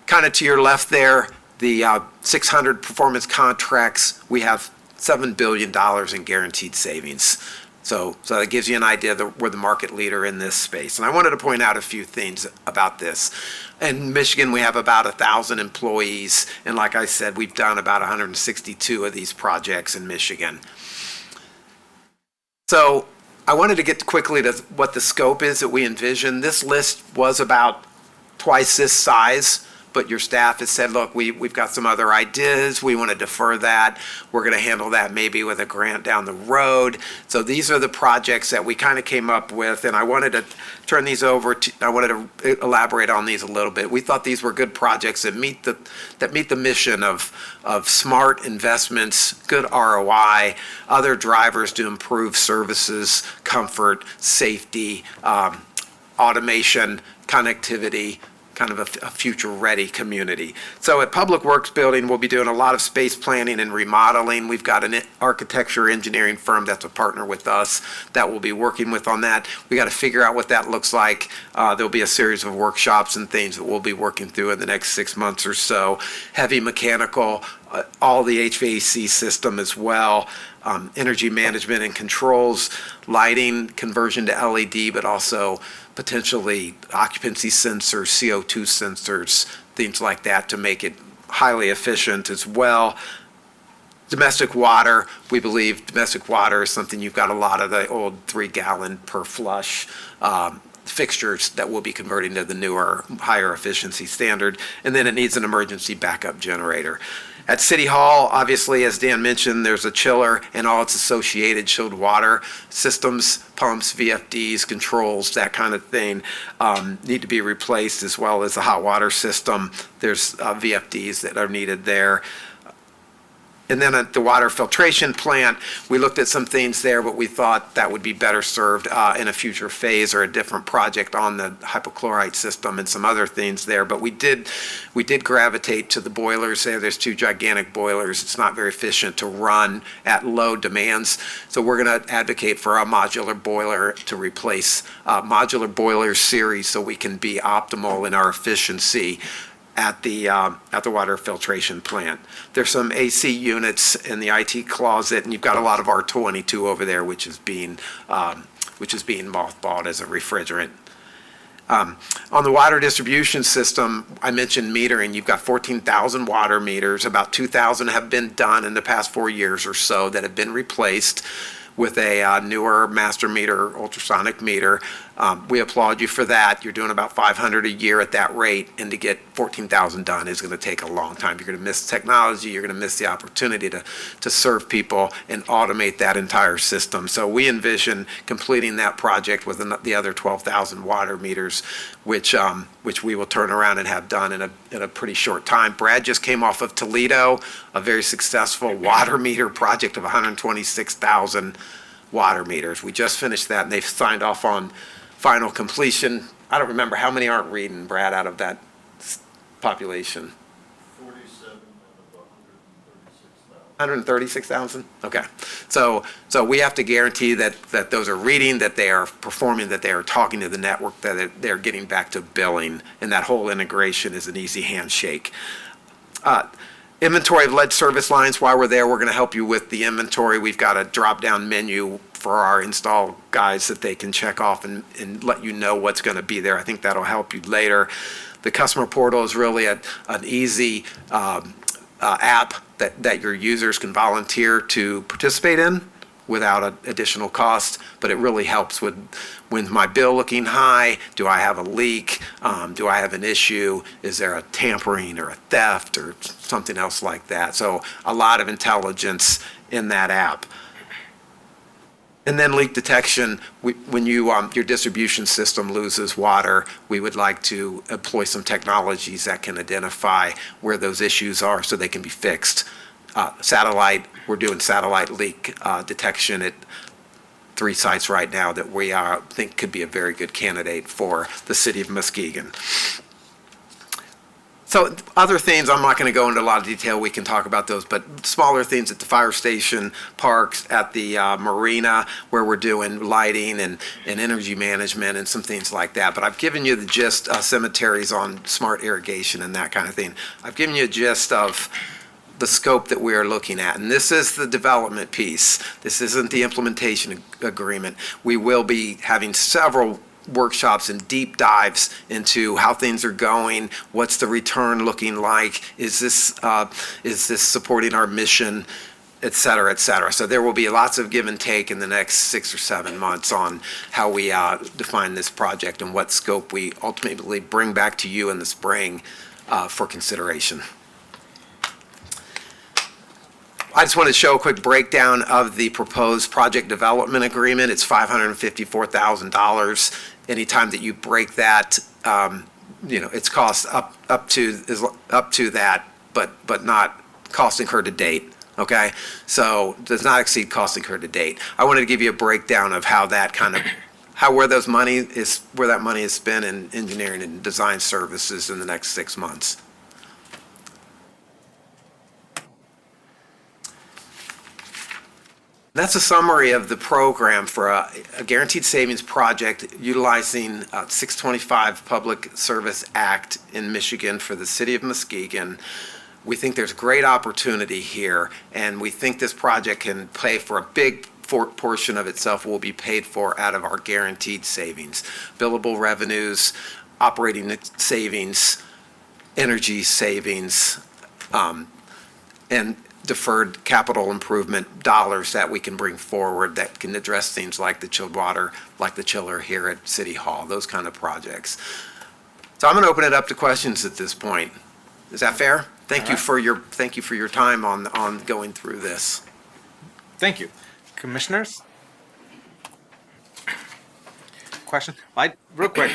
S9: Kind of to your left there, the 600 performance contracts, we have $7 billion in guaranteed savings. So that gives you an idea that we're the market leader in this space. And I wanted to point out a few things about this. In Michigan, we have about 1,000 employees. And like I said, we've done about 162 of these projects in Michigan. So I wanted to get quickly to what the scope is that we envision. This list was about twice this size, but your staff has said, look, we've got some other ideas. We want to defer that. We're going to handle that maybe with a grant down the road. So these are the projects that we kind of came up with, and I wanted to turn these over to, I wanted to elaborate on these a little bit. We thought these were good projects that meet the mission of smart investments, good ROI, other drivers to improve services, comfort, safety, automation, connectivity, kind of a future-ready community. So at Public Works Building, we'll be doing a lot of space planning and remodeling. We've got an architecture engineering firm that's a partner with us that will be working with on that. We got to figure out what that looks like. There'll be a series of workshops and things that we'll be working through in the next 6 months or so. Heavy mechanical, all the HVAC system as well, energy management and controls, lighting, conversion to LED, but also potentially occupancy sensors, CO2 sensors, things like that to make it highly efficient as well. Domestic water, we believe domestic water is something you've got a lot of the old 3-gallon per flush fixtures that we'll be converting to the newer, higher efficiency standard. And then it needs an emergency backup generator. At City Hall, obviously, as Dan mentioned, there's a chiller and all its associated chilled water systems, pumps, VFDs, controls, that kind of thing, need to be replaced, as well as the hot water system. There's VFDs that are needed there. And then at the water filtration plant, we looked at some things there, but we thought that would be better served in a future phase or a different project on the hypochlorite system and some other things there. But we did gravitate to the boilers there. There's two gigantic boilers. It's not very efficient to run at low demands. So we're going to advocate for a modular boiler to replace modular boiler series so we can be optimal in our efficiency at the water filtration plant. There's some AC units in the IT closet, and you've got a lot of R22 over there, which is being mothballed as a refrigerant. On the water distribution system, I mentioned metering. You've got 14,000 water meters. About 2,000 have been done in the past 4 years or so that have been replaced with a newer master meter, ultrasonic meter. We applaud you for that. You're doing about 500 a year at that rate, and to get 14,000 done is going to take a long time. You're going to miss technology. You're going to miss the opportunity to serve people and automate that entire system. So we envision completing that project with the other 12,000 water meters, which we will turn around and have done in a pretty short time. Brad just came off of Toledo, a very successful water meter project of 126,000 water meters. We just finished that, and they've signed off on final completion. I don't remember how many aren't reading, Brad, out of that population.
S10: 47 and about
S9: 136,000? Okay. So we have to guarantee that those are reading, that they are performing, that they are talking to the network, that they're getting back to billing, and that whole integration is an easy handshake. Inventory of lead service lines. While we're there, we're going to help you with the inventory. We've got a drop-down menu for our install guys that they can check off and let you know what's going to be there. I think that'll help you later. The customer portal is really an easy app that your users can volunteer to participate in without additional cost, but it really helps with when's my bill looking high? Do I have a leak? Do I have an issue? Is there a tampering or a theft or something else like that? So a lot of intelligence in that app. And then leak detection, when your distribution system loses water, we would like to employ some technologies that can identify where those issues are so they can be fixed. Satellite, we're doing satellite leak detection at 3 sites right now that we think could be a very good candidate for the city of Muskegon. So other things, I'm not going to go into a lot of detail. We can talk about those, but smaller things at the fire station, parks, at the marina, where we're doing lighting and energy management and some things like that. But I've given you the gist, cemeteries on smart irrigation and that kind of thing. I've given you a gist of the scope that we are looking at. And this is the development piece. This isn't the implementation agreement. We will be having several workshops and deep dives into how things are going, what's the return looking like, is this supporting our mission, et cetera, et cetera. So there will be lots of give and take in the next 6 or 7 months on how we define this project and what scope we ultimately bring back to you in the spring for consideration. I just want to show a quick breakdown of the proposed project development agreement. It's $554,000. Anytime that you break that, it's cost up to that, but not cost incurred to date. Okay, so does not exceed cost incurred to date. I wanted to give you a breakdown of how that where that money is spent in engineering and design services in the next 6 months. That's a summary of the program for a guaranteed savings project utilizing 625 Public Service Act in Michigan for the city of Muskegon. We think there's great opportunity here, and we think this project can pay for a big portion of itself will be paid for out of our guaranteed savings. Billable revenues, operating savings, energy savings, and deferred capital improvement dollars that we can bring forward that can address things like the chilled water, like the chiller here at City Hall, those kind of projects. So I'm going to open it up to questions at this point. Is that fair? Thank you for your time on going through this.
S1: Thank you. Commissioners? Question? Well, real quick,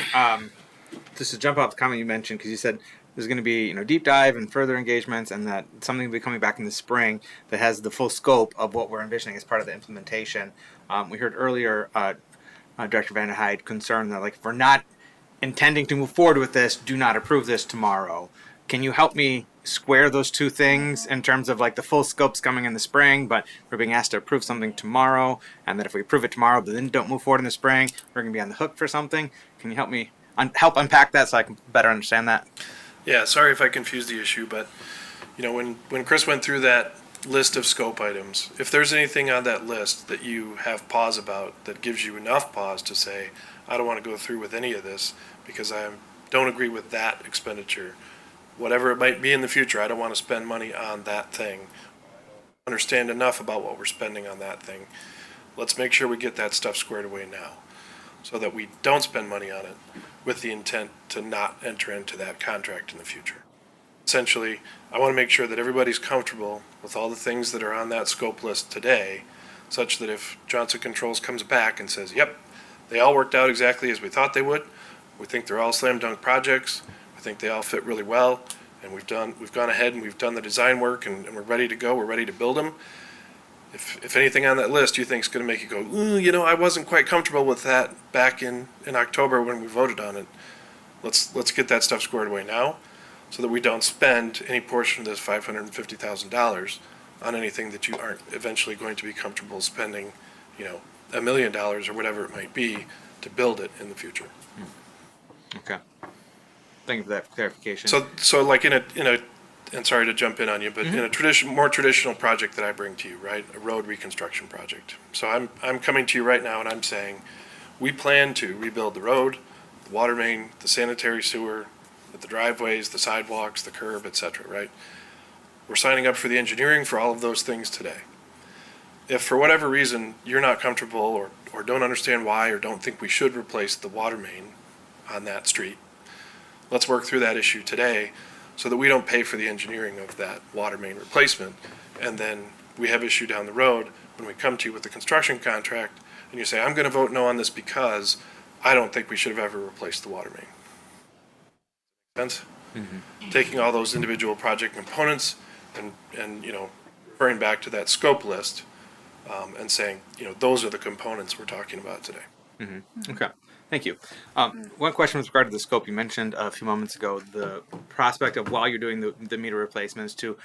S1: just to jump off the comment you mentioned, because you said there's going to be, deep dive and further engagements, and that something will be coming back in the spring that has the full scope of what we're envisioning as part of the implementation. We heard earlier Director Vanderhyde concerned that, if we're not intending to move forward with this, do not approve this tomorrow. Can you help me square those two things in terms of the full scope's coming in the spring, but we're being asked to approve something tomorrow, and that if we approve it tomorrow but then don't move forward in the spring, we're going to be on the hook for something? Can you help me help unpack that so I can better understand that?
S8: Yeah, sorry if I confused the issue, but, when Chris went through that list of scope items, if there's anything on that list that you have pause about, that gives you enough pause to say, I don't want to go through with any of this because I don't agree with that expenditure, whatever it might be in the future, I don't want to spend money on that thing. Understand enough about what we're spending on that thing. Let's make sure we get that stuff squared away now so that we don't spend money on it with the intent to not enter into that contract in the future. Essentially, I want to make sure that everybody's comfortable with all the things that are on that scope list today, such that if Johnson Controls comes back and says, yep, they all worked out exactly as we thought they would, we think they're all slam dunk projects, I think they all fit really well, and we've gone ahead and we've done the design work and we're ready to go, we're ready to build them. If anything on that list you think is going to make you go, ooh, I wasn't quite comfortable with that back in October when we voted on it, let's get that stuff squared away now so that we don't spend any portion of this $550,000 on anything that you aren't eventually going to be comfortable spending, $1 million or whatever it might be to build it in the future.
S1: Okay. Thank you for that clarification.
S8: So like in a, and sorry to jump in on you, but in a more traditional project that I bring to you, right, a road reconstruction project. So I'm coming to you right now and I'm saying, we plan to rebuild the road, the water main, the sanitary sewer, the driveways, the sidewalks, the curb, et cetera, right? We're signing up for the engineering for all of those things today. If for whatever reason you're not comfortable or don't understand why or don't think we should replace the water main on that street, let's work through that issue today so that we don't pay for the engineering of that water main replacement. And then we have issue down the road when we come to you with the construction contract and you say, I'm going to vote no on this because I don't think we should have ever replaced the water main. Sense? Taking all those individual project components and referring back to that scope list and saying, those are the components we're talking about today.
S1: Okay. Thank you. One question with regard to the scope. You mentioned a few moments ago the prospect of, while you're doing the meter replacements, to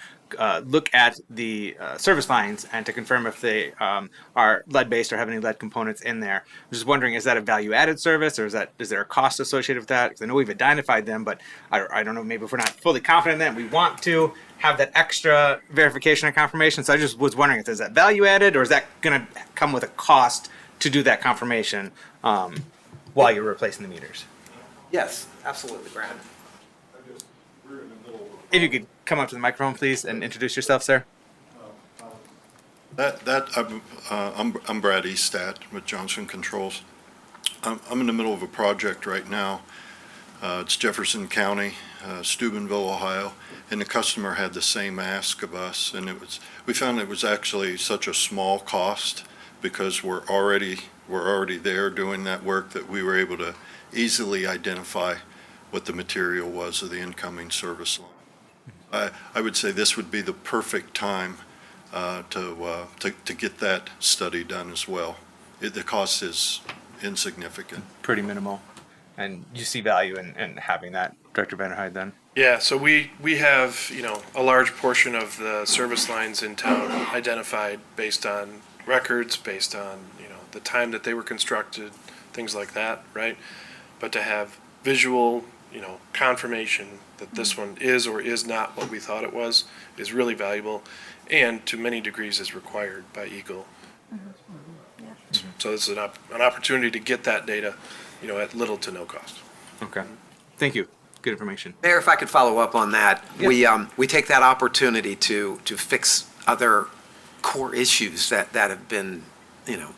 S1: look at the service lines and to confirm if they are lead-based or have any lead components in there. I'm just wondering, is that a value-added service, or is there a cost associated with that? Because I know we've identified them, but I don't know, maybe if we're not fully confident in that, we want to have that extra verification and confirmation. So I just was wondering, is that value-added, or is that going to come with a cost to do that confirmation while you're replacing the meters?
S9: Yes, absolutely, Brad.
S1: If you could come up to the microphone, please, and introduce yourself, sir.
S10: I'm Brad Eastat with Johnson Controls. I'm in the middle of a project right now. It's Jefferson County, Steubenville, Ohio, and the customer had the same ask of us, and we found it was actually such a small cost because we're already there doing that work that we were able to easily identify what the material was of the incoming service line. I would say this would be the perfect time to get that study done as well. The cost is insignificant.
S1: Pretty minimal. And you see value in having that, Director Vanderhyde, then?
S8: Yeah, so we have, a large portion of the service lines in town identified based on records, based on, the time that they were constructed, things like that, right? But to have visual, confirmation that this one is or is not what we thought it was is really valuable, and to many degrees is required by Eagle. So this is an opportunity to get that data, at little to no cost.
S1: Okay. Thank you. Good information.
S9: Mayor, if I could follow up on that,
S1: Yeah.
S9: we take that opportunity to fix other core issues that have been,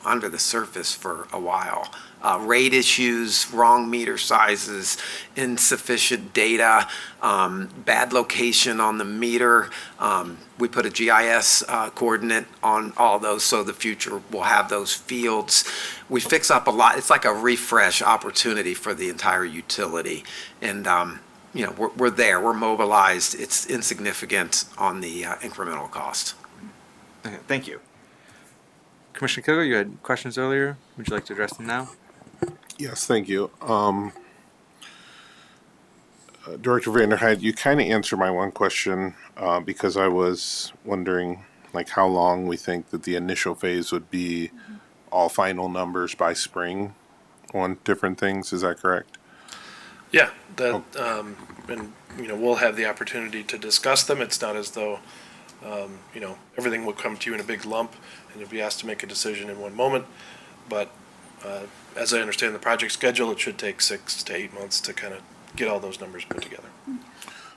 S9: under the surface for a while. Rate issues, wrong meter sizes, insufficient data, bad location on the meter. We put a GIS coordinate on all those, so the future will have those fields. We fix up a lot. It's like a refresh opportunity for the entire utility. And, we're there, we're mobilized. It's insignificant on the incremental cost.
S1: Okay, thank you. Commissioner Kogo, you had questions earlier. Would you like to address them now?
S5: Yes, thank you. Director Vanderhyde, you kind of answered my one question because I was wondering like how long we think that the initial phase would be, all final numbers by spring on different things. Is that correct?
S8: Yeah, that, and, we'll have the opportunity to discuss them. It's not as though, everything will come to you in a big lump and you'll be asked to make a decision in one moment. But, as I understand the project schedule, it should take 6 to 8 months to kind of get all those numbers put together.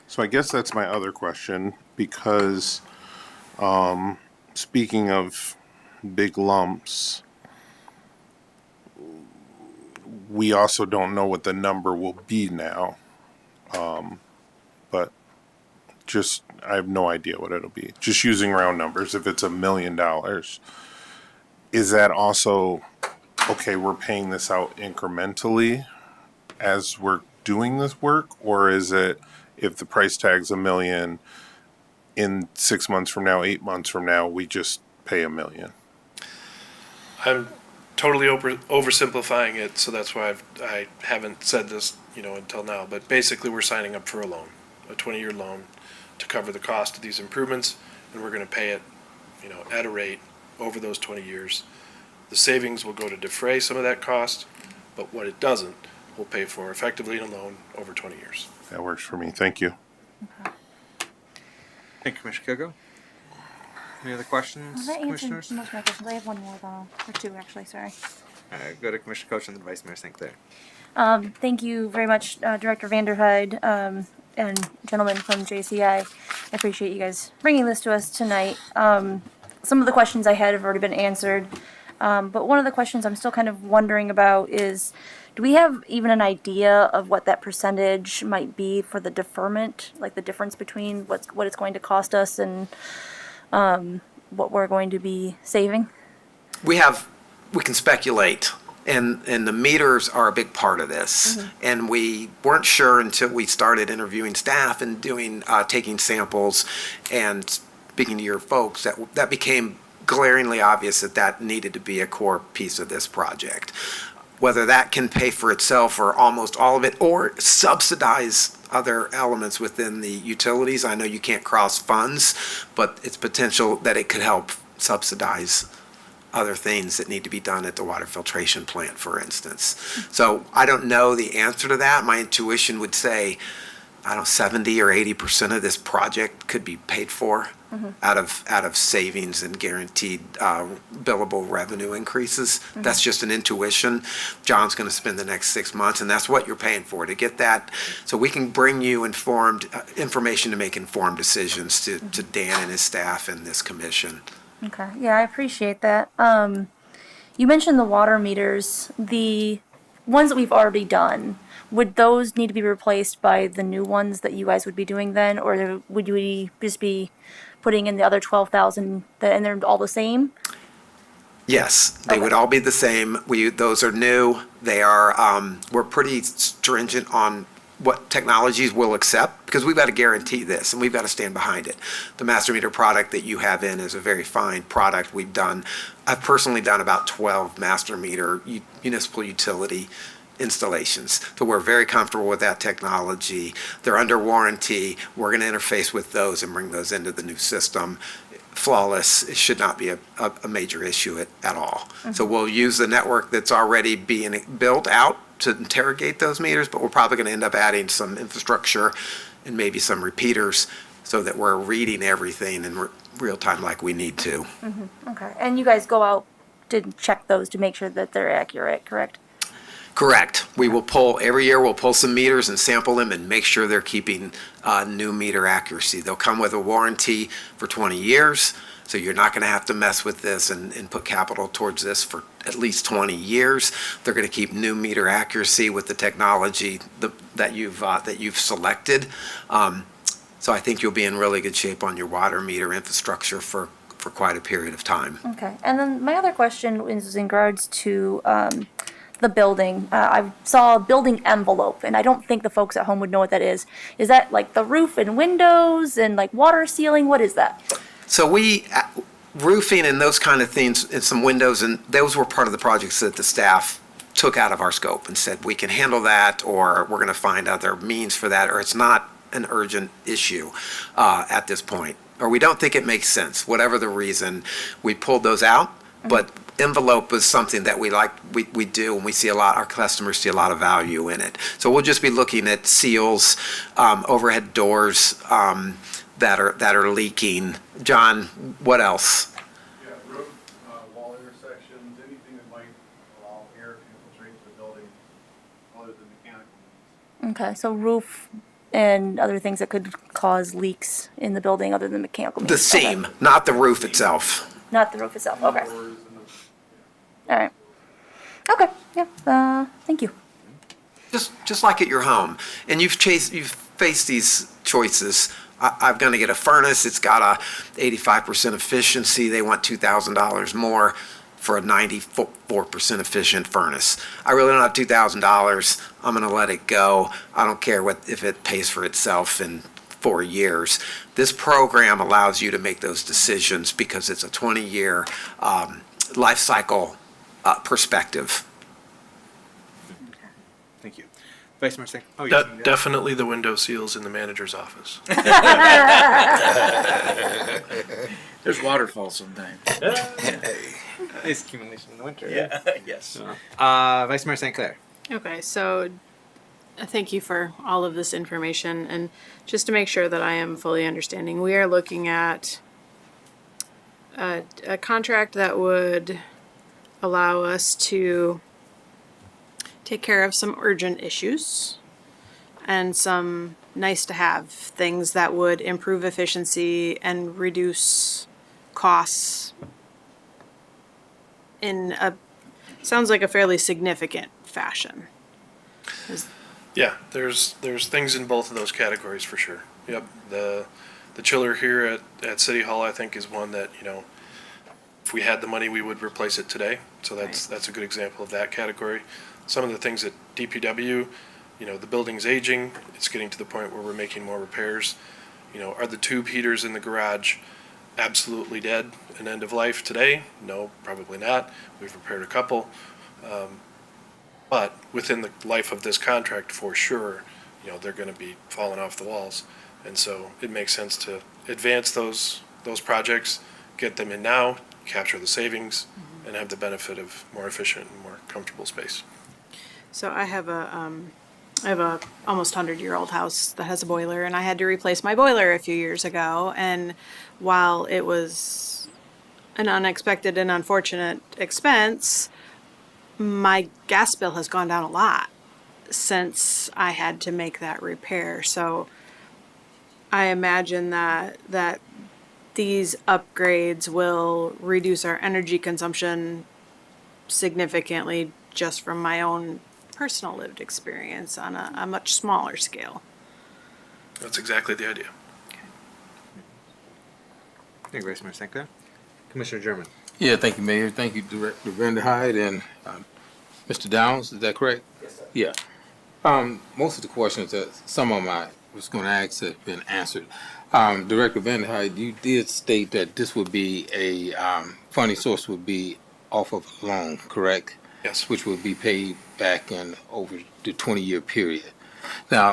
S5: So I guess that's my other question because speaking of big lumps, we also don't know what the number will be now. But just, I have no idea what it'll be. Just using round numbers, if it's $1 million, is that also, okay, we're paying this out incrementally as we're doing this work? Or is it, if the price tag's $1 million, in 6 months from now, 8 months from now, we just pay $1 million?
S8: I'm totally oversimplifying it, so that's why I haven't said this, until now. But basically, we're signing up for a loan, a 20-year loan, to cover the cost of these improvements, and we're going to pay it, at a rate over those 20 years. The savings will go to defray some of that cost, but what it doesn't, we'll pay for effectively in a loan over 20 years.
S5: That works for me. Thank you.
S1: Thank you, Commissioner Kogo. Any other questions,
S4: That answered
S1: commissioners?
S4: most of my questions. I have one more though, or two actually. Sorry.
S1: Go to Commissioner Coach and the Vice Mayor St. Clair.
S4: Thank you very much, Director Vanderhyde, and gentlemen from JCI. I appreciate you guys bringing this to us tonight. Some of the questions I had have already been answered, but one of the questions I'm still kind of wondering about is, do we have even an idea of what that percentage might be for the deferment, like the difference between what it's going to cost us and what we're going to be saving?
S9: We can speculate, and the meters are a big part of this. And we weren't sure until we started interviewing staff and taking samples and speaking to your folks that became glaringly obvious that needed to be a core piece of this project. Whether that can pay for itself or almost all of it, or subsidize other elements within the utilities. I know you can't cross funds, but it's potential that it could help subsidize other things that need to be done at the water filtration plant, for instance. So I don't know the answer to that. My intuition would say, 70 or 80% of this project could be paid for out of savings and guaranteed billable revenue increases. That's just an intuition. John's going to spend the next 6 months, and that's what you're paying for, to get that, so we can bring you informed information to make informed decisions to Dan and his staff and this commission.
S4: Okay, yeah, I appreciate that. You mentioned the water meters, the ones that we've already done. Would those need to be replaced by the new ones that you guys would be doing then, or would we just be putting in the other 12,000 and they're all the same?
S9: Yes, they would all be the same. Those are new. They are. We're pretty stringent on what technologies we'll accept, because we've got to guarantee this and we've got to stand behind it. The master meter product that you have in is a very fine product. I've personally done about 12 master meter municipal utility installations. So we're very comfortable with that technology. They're under warranty. We're going to interface with those and bring those into the new system. Flawless. It should not be a major issue at all. So we'll use the network that's already being built out to interrogate those meters, but we're probably going to end up adding some infrastructure and maybe some repeaters so that we're reading everything in real time like we need to.
S4: Okay, and you guys go out to check those to make sure that they're accurate, correct?
S9: Correct. We will pull, every year we'll pull some meters and sample them and make sure they're keeping new meter accuracy. They'll come with a warranty for 20 years, so you're not going to have to mess with this and put capital towards this for at least 20 years. They're going to keep new meter accuracy with the technology that you've selected. So I think you'll be in really good shape on your water meter infrastructure for quite a period of time.
S4: Okay, and then my other question is in regards to the building. I saw a building envelope, and I don't think the folks at home would know what that is. Is that like the roof and windows and like water sealing? What is that?
S9: So roofing and those kind of things, and some windows, and those were part of the projects that the staff took out of our scope and said, we can handle that, or we're going to find other means for that, or it's not an urgent issue at this point, or we don't think it makes sense. Whatever the reason, we pulled those out, but envelope is something that we do, and we see our customers see a lot of value in it. So we'll just be looking at seals, overhead doors that are leaking. John, what else?
S11: Yeah, roof, wall intersections, anything that might allow air to infiltrate the building other than mechanical means.
S4: Okay, so roof and other things that could cause leaks in the building other than mechanical means.
S9: The seam, not the roof itself.
S4: Not the roof itself, okay.
S11: Doors and
S4: All right. Okay, yeah, thank you.
S9: Just like at your home, and you've faced these choices. I'm going to get a furnace. It's got a 85% efficiency. They want $2,000 more for a 94% efficient furnace. I really don't have $2,000. I'm going to let it go. I don't care if it pays for itself in 4 years. This program allows you to make those decisions because it's a 20-year life cycle perspective.
S1: Thank you. Vice Mayor Sink. Oh,
S8: Definitely the window seals in the manager's office.
S7: There's waterfalls sometimes.
S1: Nice accumulation in the winter.
S7: Yeah, yes.
S1: Vice Mayor St. Clair.
S6: Okay, so thank you for all of this information. And just to make sure that I am fully understanding, we are looking at a contract that would allow us to take care of some urgent issues and some nice to have things that would improve efficiency and reduce costs in sounds like a fairly significant fashion.
S8: Yeah, there's things in both of those categories for sure. Yep, the chiller here at City Hall, I think, is one that, if we had the money, we would replace it today. So that's a good example of that category. Some of the things at DPW, the building's aging. It's getting to the point where we're making more repairs. Are the tube heaters in the garage absolutely dead and end of life today? No, probably not. We've repaired a couple. But within the life of this contract, for sure, they're going to be falling off the walls. And so it makes sense to advance those projects, get them in now, capture the savings, and have the benefit of more efficient and more comfortable space.
S6: So I have a almost 100-year-old house that has a boiler, and I had to replace my boiler a few years ago. And while it was an unexpected and unfortunate expense, my gas bill has gone down a lot since I had to make that repair. So I imagine that these upgrades will reduce our energy consumption significantly just from my own personal lived experience on a much smaller scale.
S8: That's exactly the idea.
S1: Thank you, Vice Mayor St. Clair. Commissioner German.
S3: Yeah, thank you, Mayor. Thank you, Director Vanderhyde and Mr. Downs. Is that correct? Yes, sir. Yeah. Most of the questions that some of them I was going to ask have been answered. Director Vanderhyde, you did state that this would be a funding source would be off of a loan, correct?
S8: Yes.
S3: Which would be paid back in over the 20-year period. Now,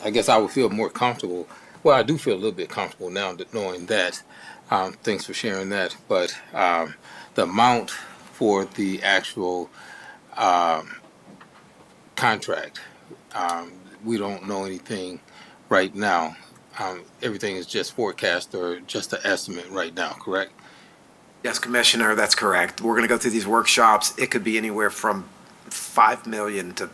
S3: I guess I would feel more comfortable. Well, I do feel a little bit comfortable now knowing that. Thanks for sharing that. But the amount for the actual contract, we don't know anything right now. Everything is just forecast or just an estimate right now, correct?
S9: Yes, Commissioner, that's correct. We're going to go through these workshops. It could be anywhere from 5 million to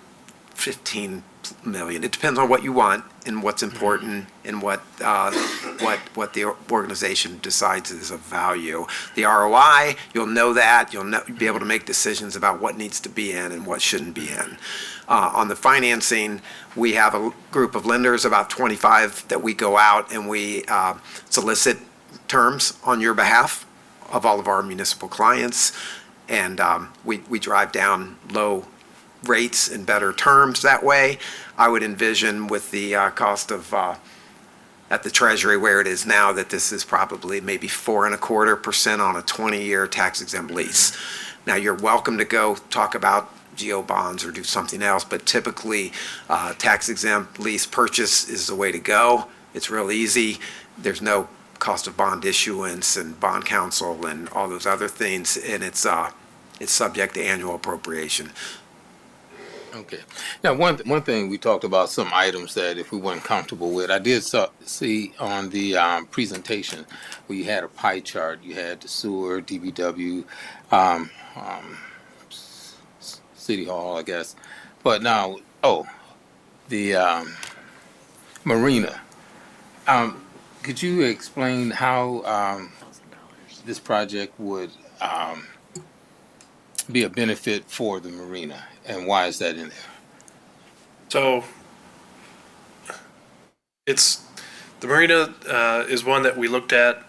S9: 15 million. It depends on what you want and what's important and what the organization decides is of value. The ROI, you'll know that. You'll be able to make decisions about what needs to be in and what shouldn't be in. On the financing, we have a group of lenders, about 25, that we go out and we solicit terms on your behalf of all of our municipal clients. And we drive down low rates and better terms that way. I would envision with the cost of at the Treasury where it is now, that this is probably maybe 4.25% on a 20-year tax-exempt lease. Now, you're welcome to go talk about GO bonds or do something else, but typically tax-exempt lease purchase is the way to go. It's real easy. There's no cost of bond issuance and bond counsel and all those other things, and it's subject to annual appropriation.
S3: Okay. Now, one thing we talked about, some items that if we weren't comfortable with, I did see on the presentation where you had a pie chart. You had the sewer, DBW, City Hall, I guess. But now, the marina. Could you explain how this project would be a benefit for the marina, and why is that in there?
S8: So the marina is one that we looked at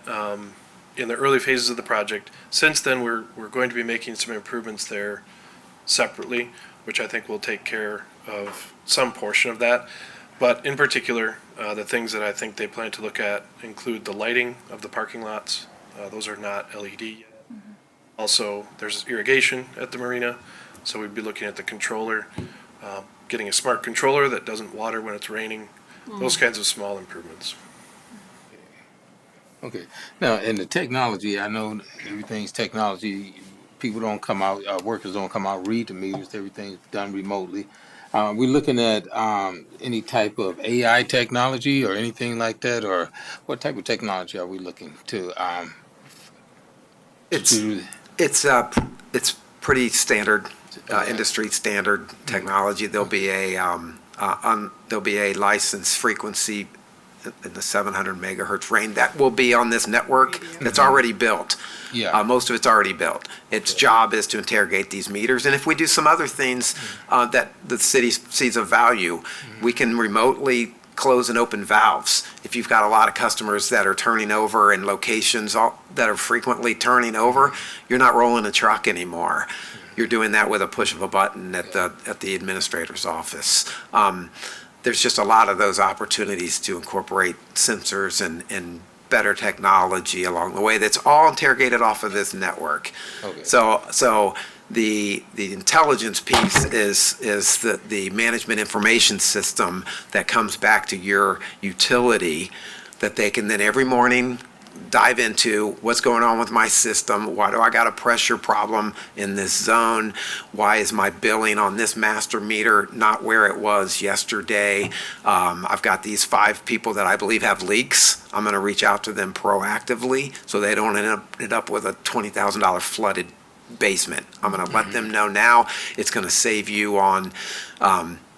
S8: in the early phases of the project. Since then, we're going to be making some improvements there separately, which I think will take care of some portion of that. But in particular, the things that I think they plan to look at include the lighting of the parking lots. Those are not LED yet. Also, there's irrigation at the marina, so we'd be looking at the controller, getting a smart controller that doesn't water when it's raining, those kinds of small improvements.
S3: Okay. Now, in the technology, I know everything's technology. People don't come out, workers don't come out, read the meters. Everything's done remotely. We're looking at any type of AI technology or anything like that, or what type of technology are we looking to?
S9: It's pretty standard, industry standard technology. There'll be a license frequency in the 700 megahertz range that will be on this network that's already built.
S3: Yeah.
S9: Most of it's already built. Its job is to interrogate these meters, and if we do some other things that the city sees of value, we can remotely close and open valves. If you've got a lot of customers that are turning over in locations that are frequently turning over, you're not rolling a truck anymore. You're doing that with a push of a button at the administrator's office. There's just a lot of those opportunities to incorporate sensors and better technology along the way that's all interrogated off of this network.
S3: Okay.
S9: So the intelligence piece is the management information system that comes back to your utility that they can then every morning dive into what's going on with my system. Why do I got a pressure problem in this zone? Why is my billing on this master meter not where it was yesterday? I've got these 5 people that I believe have leaks. I'm going to reach out to them proactively so they don't end up with a $20,000 flooded basement. I'm going to let them know now. It's going to save you on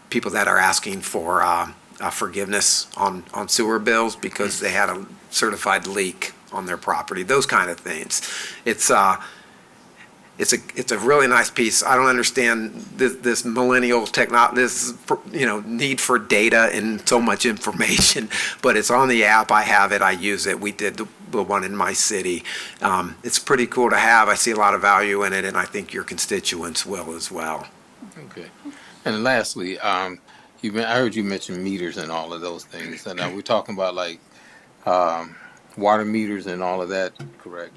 S9: people that are asking for forgiveness on sewer bills because they had a certified leak on their property. Those kind of things. It's a really nice piece. I don't understand this millennial this need for data and so much information, but it's on the app. I have it. I use it. We did the one in my city. It's pretty cool to have. I see a lot of value in it, and I think your constituents will as well.
S3: Okay. And lastly, I heard you mention meters and all of those things, and we're talking about like water meters and all of that, correct?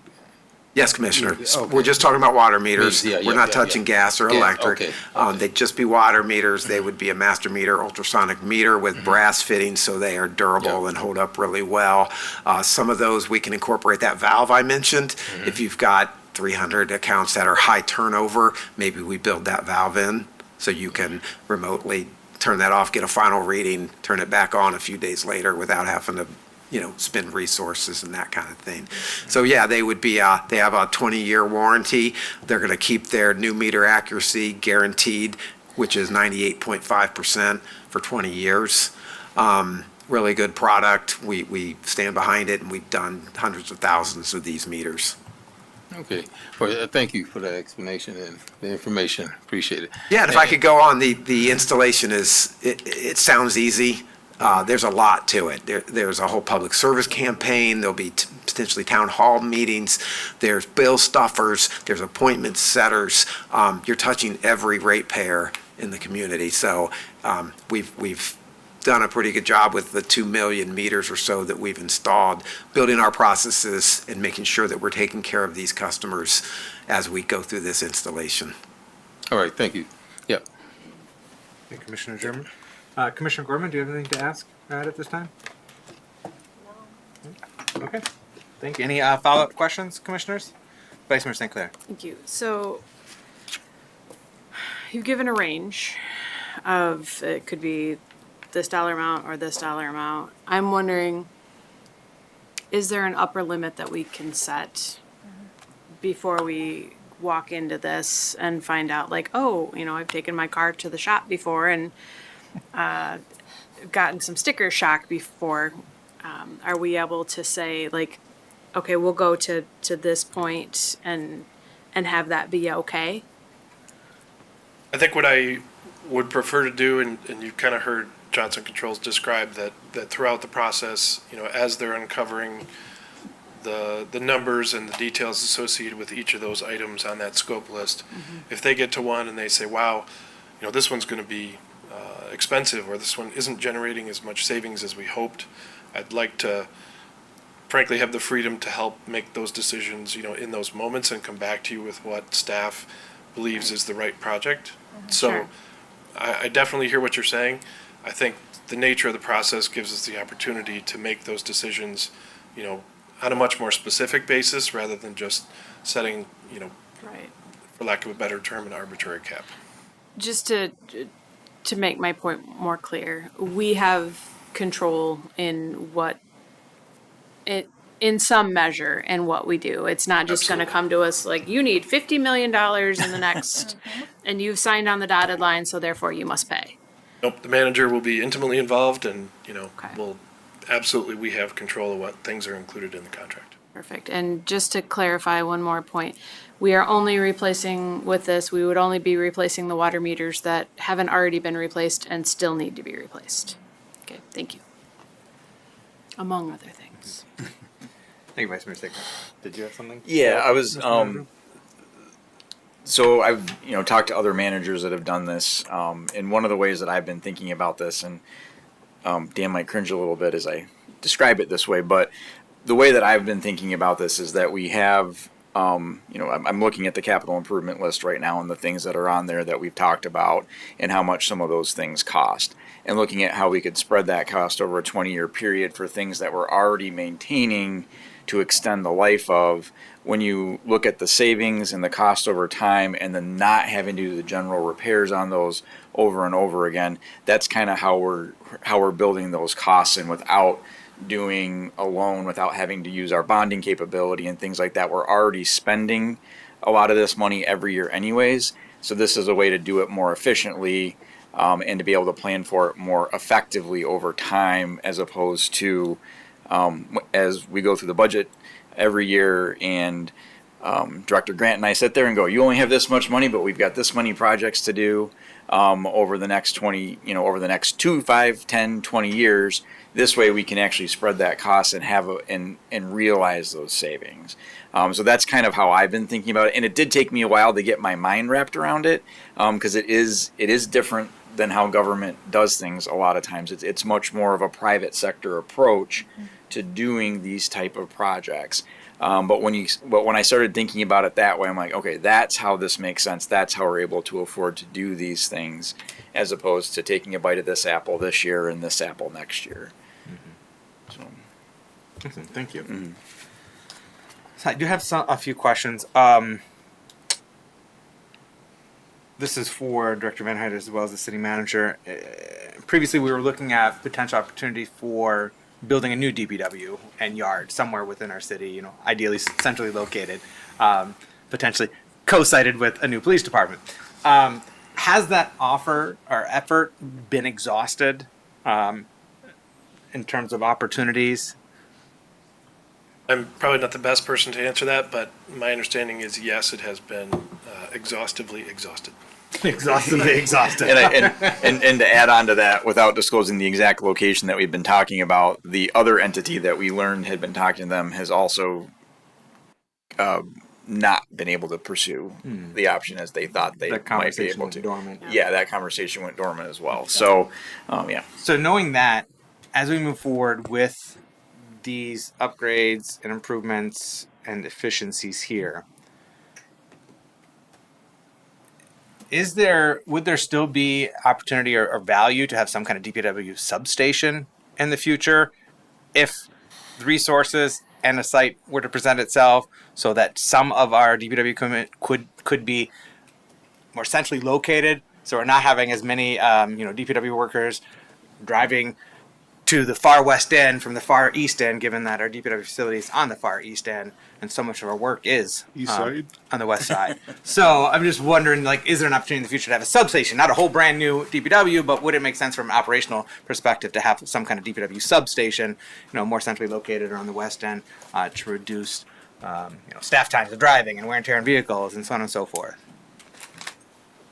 S9: Yes, Commissioner.
S3: Yeah, okay.
S9: We're just talking about water meters.
S3: Yeah,
S9: We're not touching gas or
S3: Yeah,
S9: electric.
S3: okay.
S9: They'd just be water meters. They would be a master meter, ultrasonic meter with brass fittings, so they are durable
S3: Yeah.
S9: and hold up really well. Some of those, we can incorporate that valve I mentioned. If you've got 300 accounts that are high turnover, maybe we build that valve in so you can remotely turn that off, get a final reading, turn it back on a few days later without having to spend resources and that kind of thing. So yeah, they would be, they have a 20-year warranty. They're going to keep their new meter accuracy guaranteed, which is 98.5% for 20 years. Really good product. We stand behind it, and we've done hundreds of thousands of these meters.
S3: Okay. Well, thank you for that explanation and the information. Appreciate it.
S9: Yeah, and if I could go on, the installation it sounds easy. There's a lot to it. There's a whole public service campaign. There'll be potentially town hall meetings. There's bill stuffers. There's appointment setters. You're touching every ratepayer in the community. So we've done a pretty good job with the 2 million meters or so that we've installed, building our processes and making sure that we're taking care of these customers as we go through this installation.
S3: All right. Thank you. Yep.
S1: Thank you, Commissioner German. Commissioner Gorman, do you have anything to ask at this time? No. Okay. Thank you. Any follow-up questions, commissioners? Vice Mayor St. Clair.
S6: Thank you. So you've given a range of, it could be this dollar amount or this dollar amount. I'm wondering, is there an upper limit that we can set before we walk into this and find out, like, oh, I've taken my car to the shop before and gotten some sticker shock before. Are we able to say, like, okay, we'll go to this point and have that be okay?
S8: I think what I would prefer to do, and you've kind of heard Johnson Controls describe that throughout the process, as they're uncovering the numbers and the details associated with each of those items on that scope list, if they get to one and they say, wow, this one's going to be expensive, or this one isn't generating as much savings as we hoped, I'd like to frankly have the freedom to help make those decisions, in those moments, and come back to you with what staff believes is the right project. So
S6: Sure.
S8: I definitely hear what you're saying. I think the nature of the process gives us the opportunity to make those decisions, on a much more specific basis, rather than just setting,
S6: Right.
S8: for lack of a better term, an arbitrary cap.
S6: Just to make my point more clear, we have control in in some measure in what we do. It's not just going to come to us like, you need $50 million in the next, and you've signed on the dotted line, so therefore you must pay.
S8: Nope, the manager will be intimately involved, and,
S6: Okay.
S8: we have control of what things are included in the contract.
S6: Perfect. And just to clarify one more point, we are only replacing with this, we would only be replacing the water meters that haven't already been replaced and still need to be replaced. Okay, thank you. Among other things.
S1: Thank you, Vice Mayor St. Clair. Did you have something?
S7: Yeah, I was,
S1: Mr. Manager?
S7: so I've, talked to other managers that have done this, and one of the ways that I've been thinking about this, and Dan might cringe a little bit as I describe it this way, but the way that I've been thinking about this is that we have, I'm looking at the capital improvement list right now and the things that are on there that we've talked about and how much some of those things cost, and looking at how we could spread that cost over a 20-year period for things that we're already maintaining to extend the life of. When you look at the savings and the cost over time, and then not having to do the general repairs on those over and over again, that's kind of how we're building those costs in without doing a loan, without having to use our bonding capability and things like that. We're already spending a lot of this money every year anyways, so this is a way to do it more efficiently, and to be able to plan for it more effectively over time, as opposed to as we go through the budget every year, and Director Grant and I sit there and go, you only have this much money, but we've got this many projects to do over the next 2, 5, 10, 20 years. This way we can actually spread that cost and have and realize those savings. So that's kind of how I've been thinking about it. And it did take me a while to get my mind wrapped around it, because it is different than how government does things a lot of times. It's much more of a private sector approach to doing these type of projects. But when I started thinking about it that way, I'm like, okay, that's how this makes sense. That's how we're able to afford to do these things, as opposed to taking a bite of this apple this year and this apple next year. So.
S1: Excellent. Thank you.
S7: Mm-hmm.
S1: So I do have a few questions. This is for Director Van Hyde as well as the city manager. Previously, we were looking at potential opportunity for building a new DPW and yard somewhere within our city, you know, ideally centrally located, potentially co-sited with a new police department. Has that offer or effort been exhausted in terms of opportunities?
S8: I'm probably not the best person to answer that, but my understanding is yes, it has been exhaustively exhausted.
S1: Exhaustively exhausted.
S7: And to add on to that, without disclosing the exact location that we've been talking about, the other entity that we learned had been talking to them has also not been able to pursue the option as they thought they
S1: That
S7: might be
S1: conversation
S7: able
S1: went
S7: to.
S1: dormant.
S7: Yeah, that conversation went dormant as well. So, yeah.
S1: So knowing that, as we move forward with these upgrades and improvements and efficiencies here, would there still be opportunity or value to have some kind of DPW substation in the future if the resources and a site were to present itself, so that some of our DPW equipment could be more centrally located, so we're not having as many DPW workers driving to the far west end from the far east end, given that our DPW facility is on the far east end, and so much of our work is
S5: East side?
S1: on the west side. So I'm just wondering, like, is there an opportunity in the future to have a substation, not a whole brand new DPW, but would it make sense from an operational perspective to have some kind of DPW substation, you know, more centrally located or on the west end, to reduce, staff times of driving and wear and tear on vehicles and so on and so forth?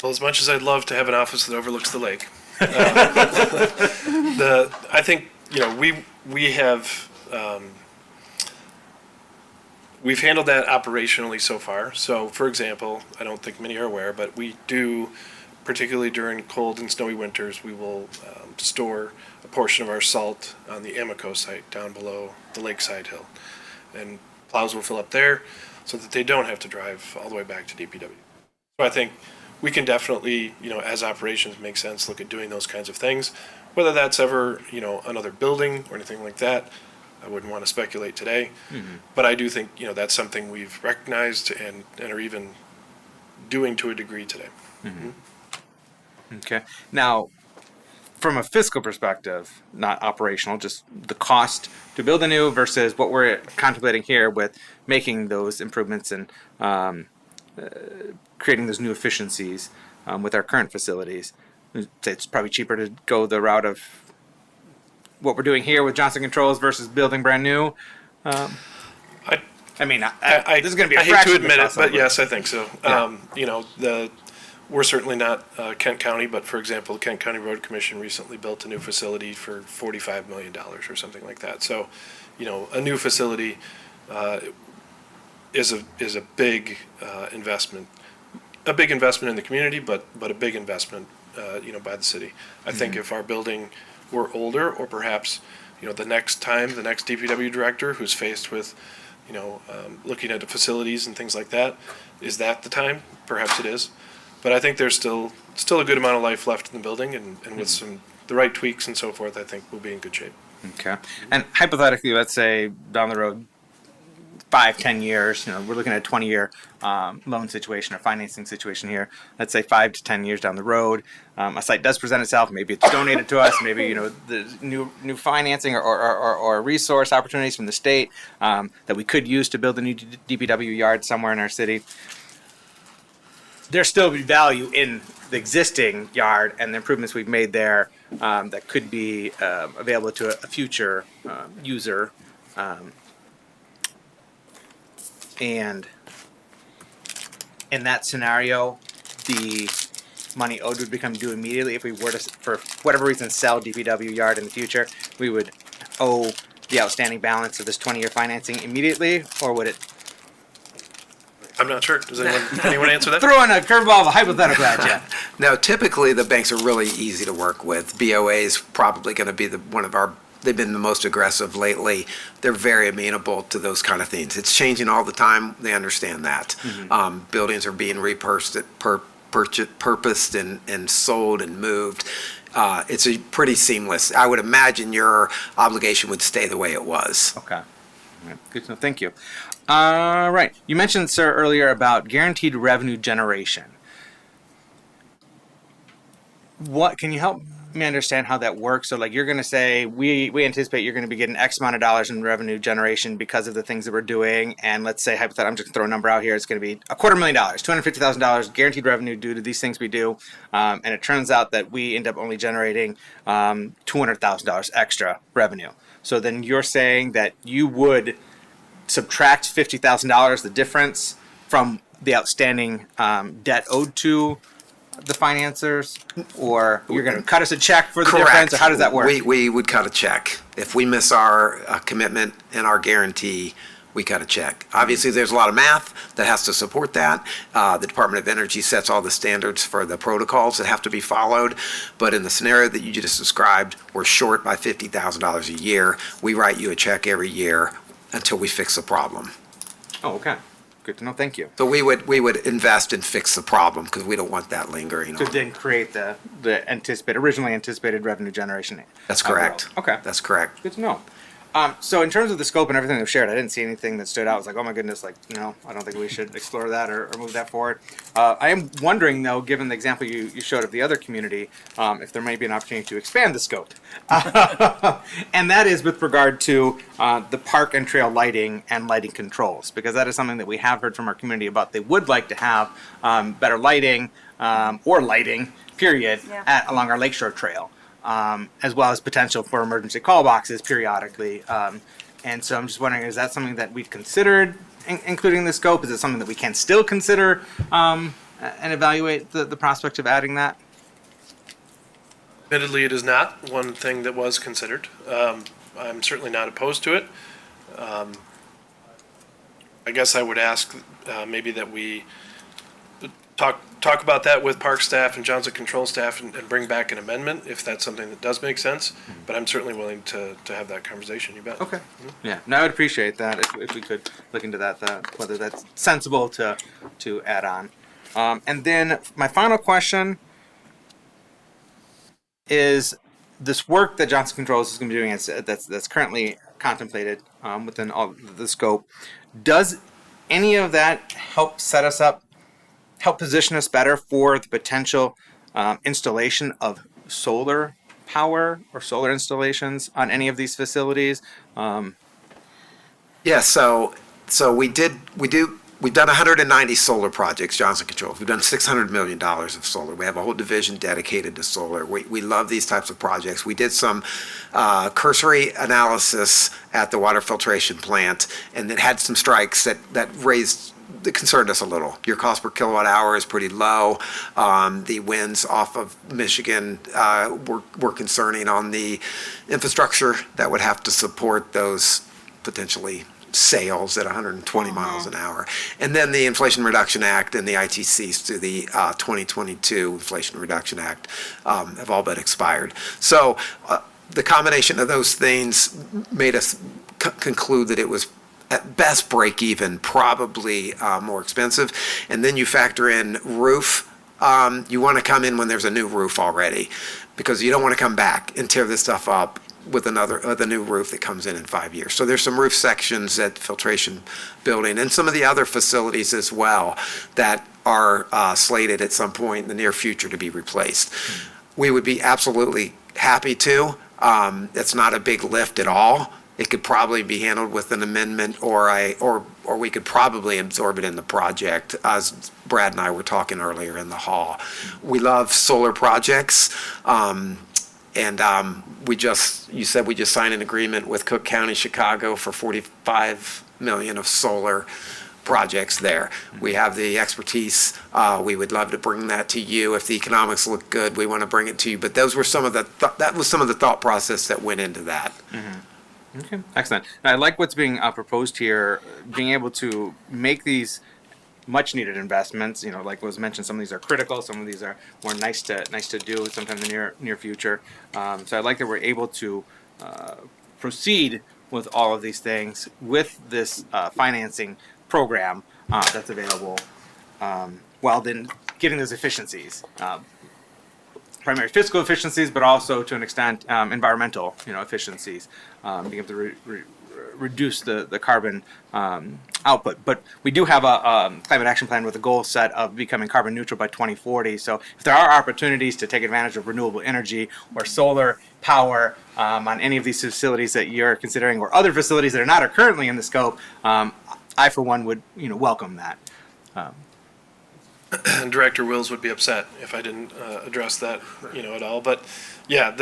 S8: Well, as much as I'd love to have an office that overlooks the lake, I think we have we've handled that operationally so far. So, for example, I don't think many are aware, but we do, particularly during cold and snowy winters, we will store a portion of our salt on the Amico site down below the lakeside hill, and plows will fill up there so that they don't have to drive all the way back to DPW. So I think we can definitely, as operations make sense, look at doing those kinds of things. Whether that's ever, another building or anything like that, I wouldn't want to speculate today. Mm-hmm. But I do think, that's something we've recognized and are even doing to a degree today.
S1: Mm-hmm. Okay. Now, from a fiscal perspective, not operational, just the cost to build a new versus what we're contemplating here with making those improvements and creating those new efficiencies with our current facilities. It's probably cheaper to go the route of what we're doing here with Johnson Controls versus building brand new. This is going to be a
S8: I hate
S1: fraction
S8: to
S1: of the
S8: admit it,
S1: cost
S8: but
S1: of it.
S8: yes, I think so.
S1: Yeah.
S8: We're certainly not Kent County, but for example, the Kent County Road Commission recently built a new facility for $45 million or something like that. So, a new facility is a big investment. A big investment in the community, but a big investment, by the city. I think if our building were older, or perhaps, the next DPW director who's faced with, looking at the facilities and things like that, is that the time? Perhaps it is. But I think there's still a good amount of life left in the building, and with the right tweaks and so forth, I think we'll be in good shape.
S1: Okay. And hypothetically, let's say down the road, 5-10 years, we're looking at a 20-year loan situation or financing situation here. Let's say 5 to 10 years down the road, a site does present itself. Maybe it's donated to us. Maybe the new financing or resource opportunities from the state that we could use to build a new DPW yard somewhere in our city. There's still value in the existing yard and the improvements we've made there that could be available to a future user. And in that scenario, the money owed would become due immediately. If we were to, for whatever reason, sell DPW yard in the future, we would owe the outstanding balance of this 20-year financing immediately, or would it?
S8: I'm not sure. Does anyone answer that?
S1: Throw in a curveball of a hypothetical at you.
S9: No, typically the banks are really easy to work with. BOA is probably going to be they've been the most aggressive lately. They're very amenable to those kind of things. It's changing all the time. They understand that. Mm-hmm. Buildings are being purposed and sold and moved. It's a pretty seamless. I would imagine your obligation would stay the way it was.
S1: Okay. All right. Good to know. Thank you. All right. You mentioned, sir, earlier about guaranteed revenue generation. What can you help me understand how that works. So like you're going to say we anticipate you're going to be getting X amount of dollars in revenue generation because of the things that we're doing, and let's say hypothetically, I'm just going to throw a number out here. It's going to be $250,000, $250,000 guaranteed revenue due to these things we do, and it turns out that we end up only generating $200,000 extra revenue. So then you're saying that you would subtract $50,000, the difference from the outstanding debt owed to the financiers, or you're going to cut us a check for the difference, or how does that work?
S9: We would cut a check. If we miss our commitment and our guarantee, we cut a check. Obviously, there's a lot of math that has to support that. The Department of Energy sets all the standards for the protocols that have to be followed. But in the scenario that you just described, we're short by $50,000 a year. We write you a check every year until we fix the problem.
S1: Oh, okay. Good to know. Thank you.
S9: So we would invest and fix the problem because we don't want that lingering
S1: To
S9: on.
S1: then create the originally anticipated revenue generation.
S9: That's correct.
S1: Okay.
S9: That's correct.
S1: Good to know. So in terms of the scope and everything they've shared, I didn't see anything that stood out. I was like, oh my goodness, like, I don't think we should explore that or move that forward. I am wondering, though, given the example you showed of the other community, if there might be an opportunity to expand the scope. And that is with regard to the park and trail lighting and lighting controls, because that is something that we have heard from our community about. They would like to have better lighting or lighting, period, along our Lakeshore Trail. As well as potential for emergency call boxes periodically. And so I'm just wondering, is that something that we've considered including the scope? Is it something that we can still consider and evaluate the prospect of adding that?
S8: Admittedly, it is not one thing that was considered. I'm certainly not opposed to it. I guess I would ask maybe that we talk about that with park staff and Johnson Control staff and bring back an amendment if that's something that does make sense. But I'm certainly willing to have that conversation. You bet.
S1: Okay. Yeah. No, I would appreciate that if we could look into that whether that's sensible to add on. And then my final question is this work that Johnson Controls is going to be doing that's currently contemplated within all the scope. Does any of that help set us up? Help position us better for the potential installation of solar power or solar installations on any of these facilities?
S9: Yeah, so we've done 190 solar projects, Johnson Controls. We've done $600 million of solar. We have a whole division dedicated to solar. We love these types of projects. We did some cursory analysis at the water filtration plant, and it had some strikes that concerned us a little. Your cost per kilowatt hour is pretty low. The winds off of Michigan were concerning on the infrastructure that would have to support those potentially sales at 120 miles an hour. And then the Inflation Reduction Act and the ITCs through the 2022 Inflation Reduction Act have all been expired. So the combination of those things made us conclude that it was at best break even, probably more expensive. And then you factor in roof. You want to come in when there's a new roof already, because you don't want to come back and tear this stuff up with the new roof that comes in 5 years. So there's some roof sections at filtration building and some of the other facilities as well that are slated at some point in the near future to be replaced. We would be absolutely happy to. It's not a big lift at all. It could probably be handled with an amendment, or we could probably absorb it in the project, as Brad and I were talking earlier in the hall. We love solar projects, and you said we just signed an agreement with Cook County, Chicago for $45 million of solar projects there. We have the expertise. We would love to bring that to you. If the economics look good, we want to bring it to you. But those were some of the thought process that went into that.
S1: Mm-hmm. Okay, excellent. Now, I like what's being proposed here, being able to make these much-needed investments. Like was mentioned, some of these are critical, some of these are more nice to do sometime in the near future. So I like that we're able to proceed with all of these things with this financing program that's available, while then getting those efficiencies. primary fiscal efficiencies, but also to an extent environmental, efficiencies, being able to reduce the carbon output. But we do have a climate action plan with a goal set of becoming carbon neutral by 2040. So if there are opportunities to take advantage of renewable energy or solar power on any of these facilities that you're considering, or other facilities that are not currently in the scope, I for one would welcome that.
S8: And Director Wills would be upset if I didn't address that, at all. But yeah,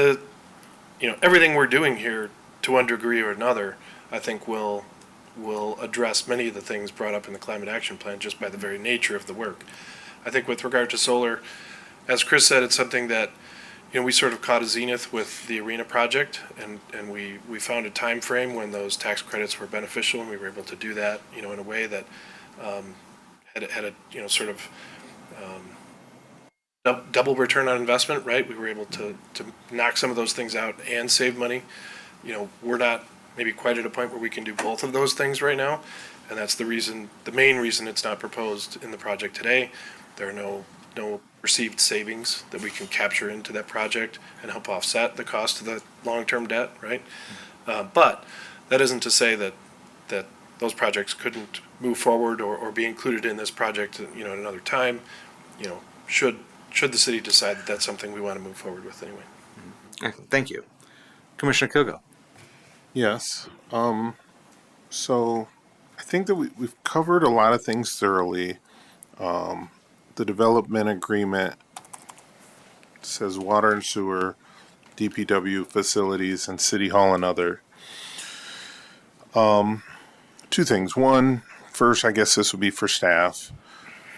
S8: everything we're doing here, to one degree or another, I think will address many of the things brought up in the climate action plan just by the very nature of the work. I think with regard to solar, as Chris said, it's something that we sort of caught a zenith with the arena project, and we found a time frame when those tax credits were beneficial, and we were able to do that in a way that had a sort of double return on investment, right? We were able to knock some of those things out and save money. We're not maybe quite at a point where we can do both of those things right now, and that's the main reason it's not proposed in the project today. There are no perceived savings that we can capture into that project and help offset the cost of the long-term debt, right? But that isn't to say that those projects couldn't move forward or be included in this project, at another time. Should the city decide that that's something we want to move forward with anyway.
S1: Thank you. Commissioner Kilgo.
S5: Yes. So I think that we've covered a lot of things thoroughly. The development agreement says water and sewer, DPW facilities, and city hall and other. Two things. One, first, I guess this would be for staff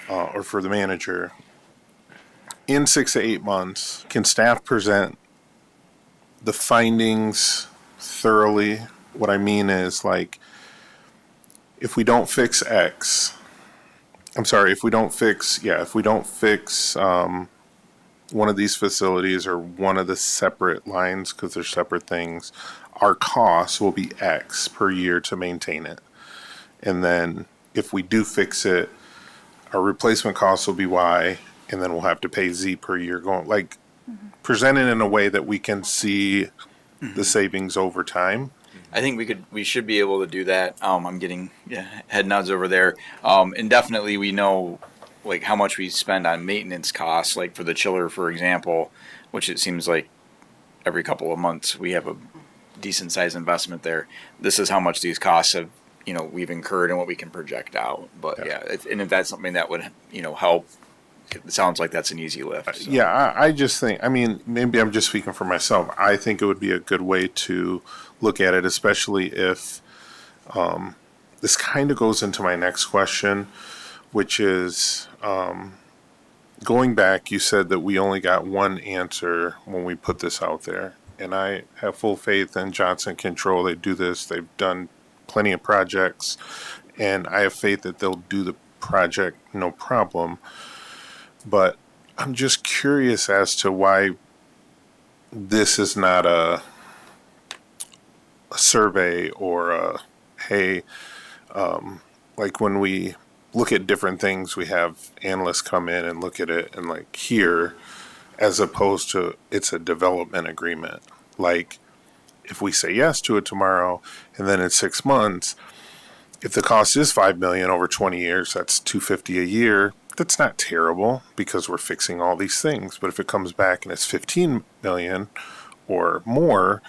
S5: or for the manager. In 6 to 8 months, can staff present the findings thoroughly? What I mean is, like, if we don't fix X, if we don't fix one of these facilities or one of the separate lines, because they're separate things, our costs will be X per year to maintain it. And then if we do fix it, our replacement costs will be Y, and then we'll have to pay Z per year going, like, present it in a way that we can see the savings over time.
S7: I think we should be able to do that. I'm getting head nods over there. And definitely we know like how much we spend on maintenance costs, like for the chiller, for example, which it seems like every couple of months we have a decent sized investment there. This is how much these costs have, we've incurred and what we can project out. But and if that's something that would, help, it sounds like that's an easy lift. So.
S5: Yeah, I just think, maybe I'm just speaking for myself. I think it would be a good way to look at it, especially if this kind of goes into my next question, which is going back, you said that we only got one answer when we put this out there. And I have full faith in Johnson Control. They do this. They've done plenty of projects. And I have faith that they'll do the project no problem. But I'm just curious as to why this is not a survey or like when we look at different things, we have analysts come in and look at it and like here, as opposed to it's a development agreement. Like if we say yes to it tomorrow and then in 6 months, if the cost is $5 million over 20 years, that's $250 a year. That's not terrible because we're fixing all these things. But if it comes back and it's 15 million or more,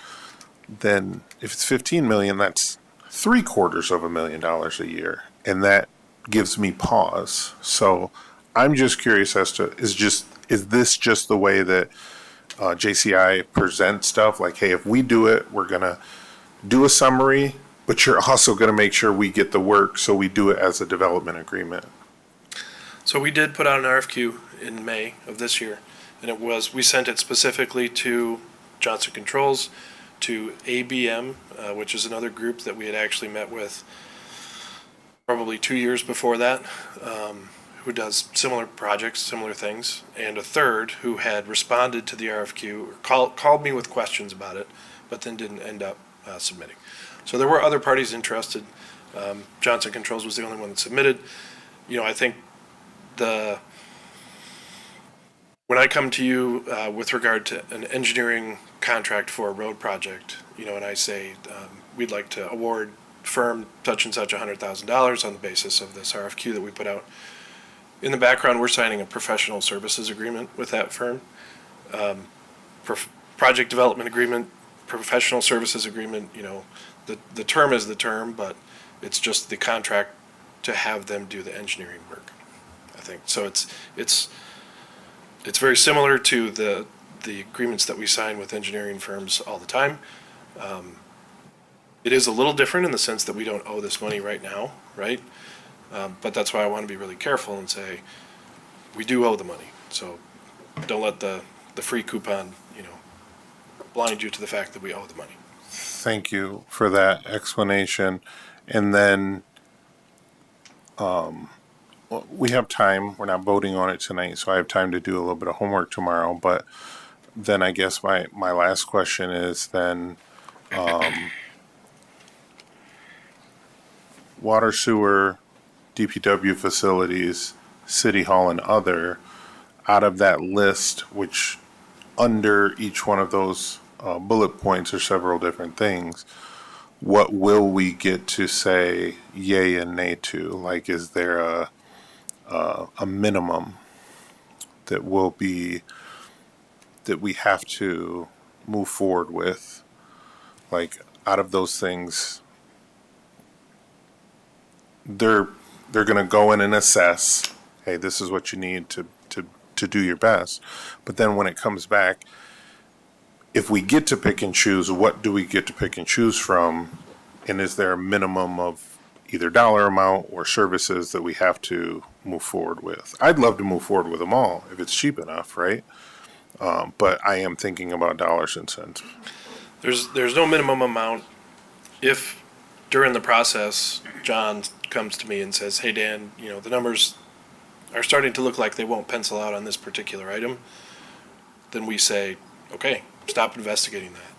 S5: then if it's 15 million, that's $750,000 a year. And that gives me pause. So I'm just curious as to, is this just the way that JCI presents stuff? Like, hey, if we do it, we're going to do a summary, but you're also going to make sure we get the work. So we do it as a development agreement.
S8: So we did put out an RFQ in May of this year, and we sent it specifically to Johnson Controls, to ABM, which is another group that we had actually met with probably 2 years before that, who does similar projects, similar things, and a third who had responded to the RFQ, or called me with questions about it, but then didn't end up submitting. So there were other parties interested. Johnson Controls was the only one that submitted. I think the when I come to you with regard to an engineering contract for a road project, and I say we'd like to award firm such and such $100,000 on the basis of this RFQ that we put out. In the background, we're signing a professional services agreement with that firm. Project development agreement, professional services agreement, the term is the term, but it's just the contract to have them do the engineering work, I think. So it's very similar to the agreements that we sign with engineering firms all the time. It is a little different in the sense that we don't owe this money right now, right? But that's why I want to be really careful and say, we do owe the money. So don't let the free coupon, blind you to the fact that we owe the money.
S5: Thank you for that explanation. And then we have time. We're not voting on it tonight, so I have time to do a little bit of homework tomorrow. But then I guess my last question is then water, sewer, DPW facilities, city hall, and other, out of that list, which under each one of those bullet points are several different things, what will we get to say yay and nay to? Like, is there a minimum that we have to move forward with? Like, out of those things, they're going to go in and assess, hey, this is what you need to do your best. But then when it comes back, if we get to pick and choose, what do we get to pick and choose from? And is there a minimum of either dollar amount or services that we have to move forward with? I'd love to move forward with them all if it's cheap enough, right? But I am thinking about dollars and cents.
S8: There's no minimum amount. If during the process, John comes to me and says, hey, Dan, the numbers are starting to look like they won't pencil out on this particular item, then we say, okay, stop investigating that.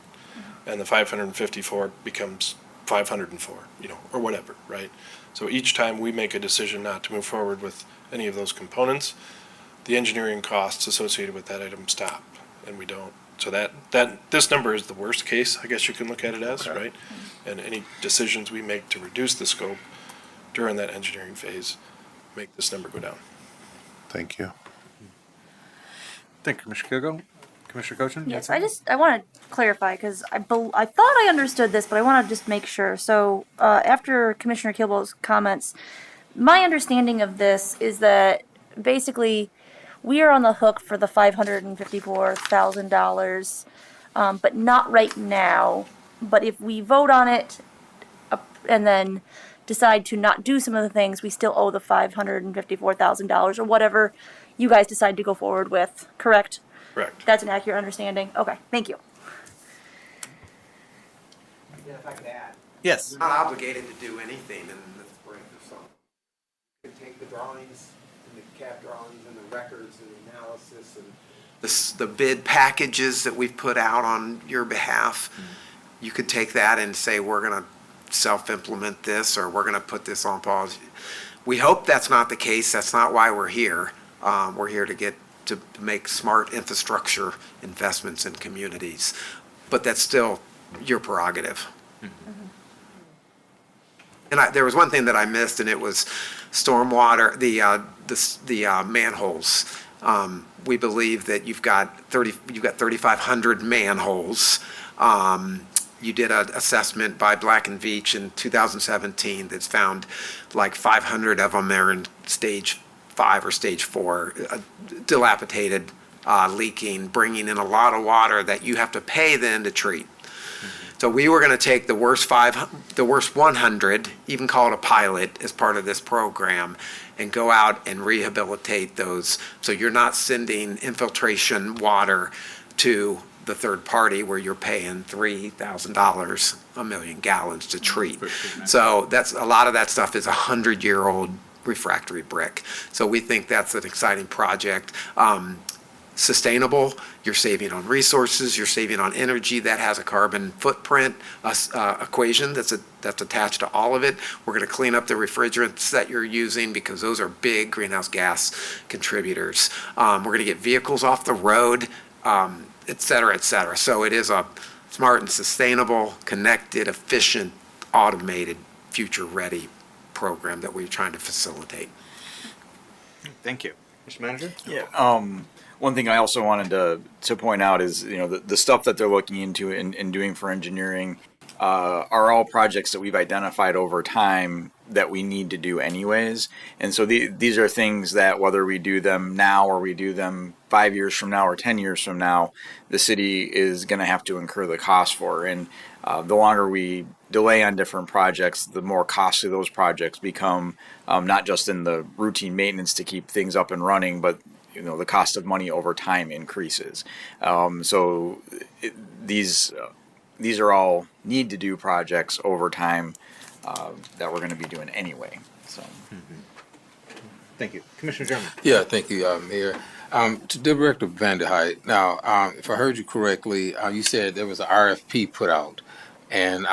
S8: And the 554 becomes 504, or whatever, right? So each time we make a decision not to move forward with any of those components, the engineering costs associated with that item stop, and we don't. So that this number is the worst case, I guess you can look at it as, right? And any decisions we make to reduce the scope during that engineering phase make this number go down.
S5: Thank you.
S1: Thank you, Commissioner Kogo. Commissioner Cochin?
S4: Yes, I want to clarify because I thought I understood this, but I want to just make sure. So after Commissioner Kilbo's comments, my understanding of this is that basically we are on the hook for the $554,000, but not right now. But if we vote on it and then decide to not do some of the things, we still owe the $554,000 or whatever you guys decide to go forward with, correct?
S8: Correct.
S4: That's an accurate understanding? Okay, thank you.
S9: Yeah, if I could add.
S1: Yes.
S9: You're not obligated to do anything in the spring or something. You can take the drawings and the CAD drawings and the records and the analysis and the bid packages that we've put out on your behalf. You could take that and say, we're going to self-implement this, or we're going to put this on pause. We hope that's not the case. That's not why we're here. We're here to make smart infrastructure investments in communities. But that's still your prerogative. And there was one thing that I missed, and it was stormwater, the manholes. We believe that you've got 3,500 manholes. You did an assessment by Black and Veatch in 2017 that's found like 500 of them are in stage 5 or stage 4, dilapidated, leaking, bringing in a lot of water that you have to pay then to treat. So we were going to take the worst 100, even call it a pilot as part of this program, and go out and rehabilitate those. So you're not sending infiltration water to the third party where you're paying $3,000 a million gallons to treat. So that's a lot of that stuff is 100-year-old refractory brick. So we think that's an exciting project. sustainable, you're saving on resources, you're saving on energy that has a carbon footprint equation that's attached to all of it. We're going to clean up the refrigerants that you're using because those are big greenhouse gas contributors. We're going to get vehicles off the road, et cetera, et cetera. So it is a smart and sustainable, connected, efficient, automated, future-ready program that we're trying to facilitate.
S1: Thank you. Mr. Manager?
S7: Yeah. One thing I also wanted to point out is, the stuff that they're looking into and doing for engineering are all projects that we've identified over time that we need to do anyways. And so these are things that whether we do them now or we do them 5 years from now or 10 years from now, the city is going to have to incur the cost for. And the longer we delay on different projects, the more costly those projects become, not just in the routine maintenance to keep things up and running, but the cost of money over time increases. These are all need to do projects over time that we're going to be doing anyway. So,
S1: Thank you. Commissioner German?
S3: Yeah, thank you, Mayor. To Director Vanderhyde, now, if I heard you correctly, you said there was an RFP put out, and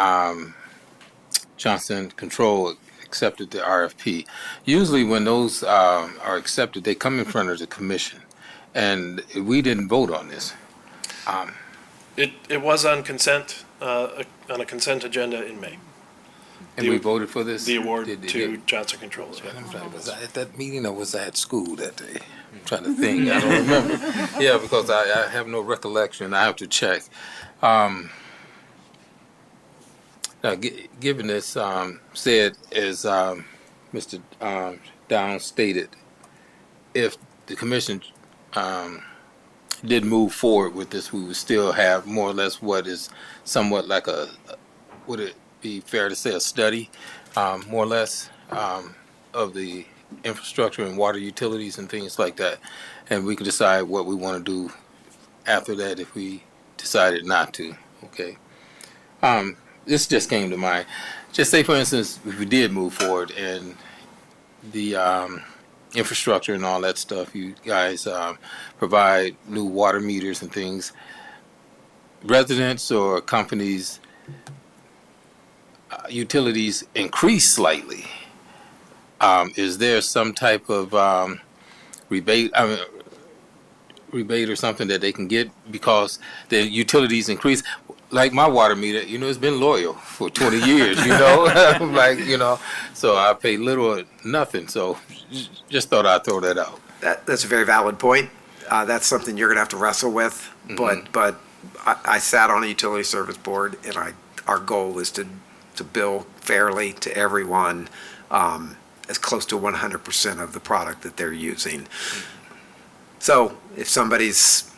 S3: Johnson Control accepted the RFP. Usually when those are accepted, they come in front of the commission, and we didn't vote on this.
S8: It was on consent, on a consent agenda in May.
S3: And we voted for this?
S8: The award to Johnson Controls. Yeah.
S3: I'm trying, was I at that meeting or was I at school that day? I'm trying to think. I don't remember. Yeah, because I have no recollection. I have to check. Now, given this, said as Mr. Downs stated, if the commission did move forward with this, we would still have more or less what is somewhat like would it be fair to say a study, more or less, of the infrastructure and water utilities and things like that. And we could decide what we want to do after that if we decided not to, okay? This just came to mind. Just say, for instance, if we did move forward and the infrastructure and all that stuff, you guys provide new water meters and things, residents or companies' utilities increase slightly. Is there some type of rebate or something that they can get because the utilities increase? Like my water meter, it's been loyal for 20 years, so I pay little or nothing. So just thought I'd throw that out.
S9: That's a very valid point. That's something you're going to have to wrestle with.
S3: Mm-hmm.
S9: But I sat on a utility service board, and our goal is to bill fairly to everyone, as close to 100% of the product that they're using. So if somebody's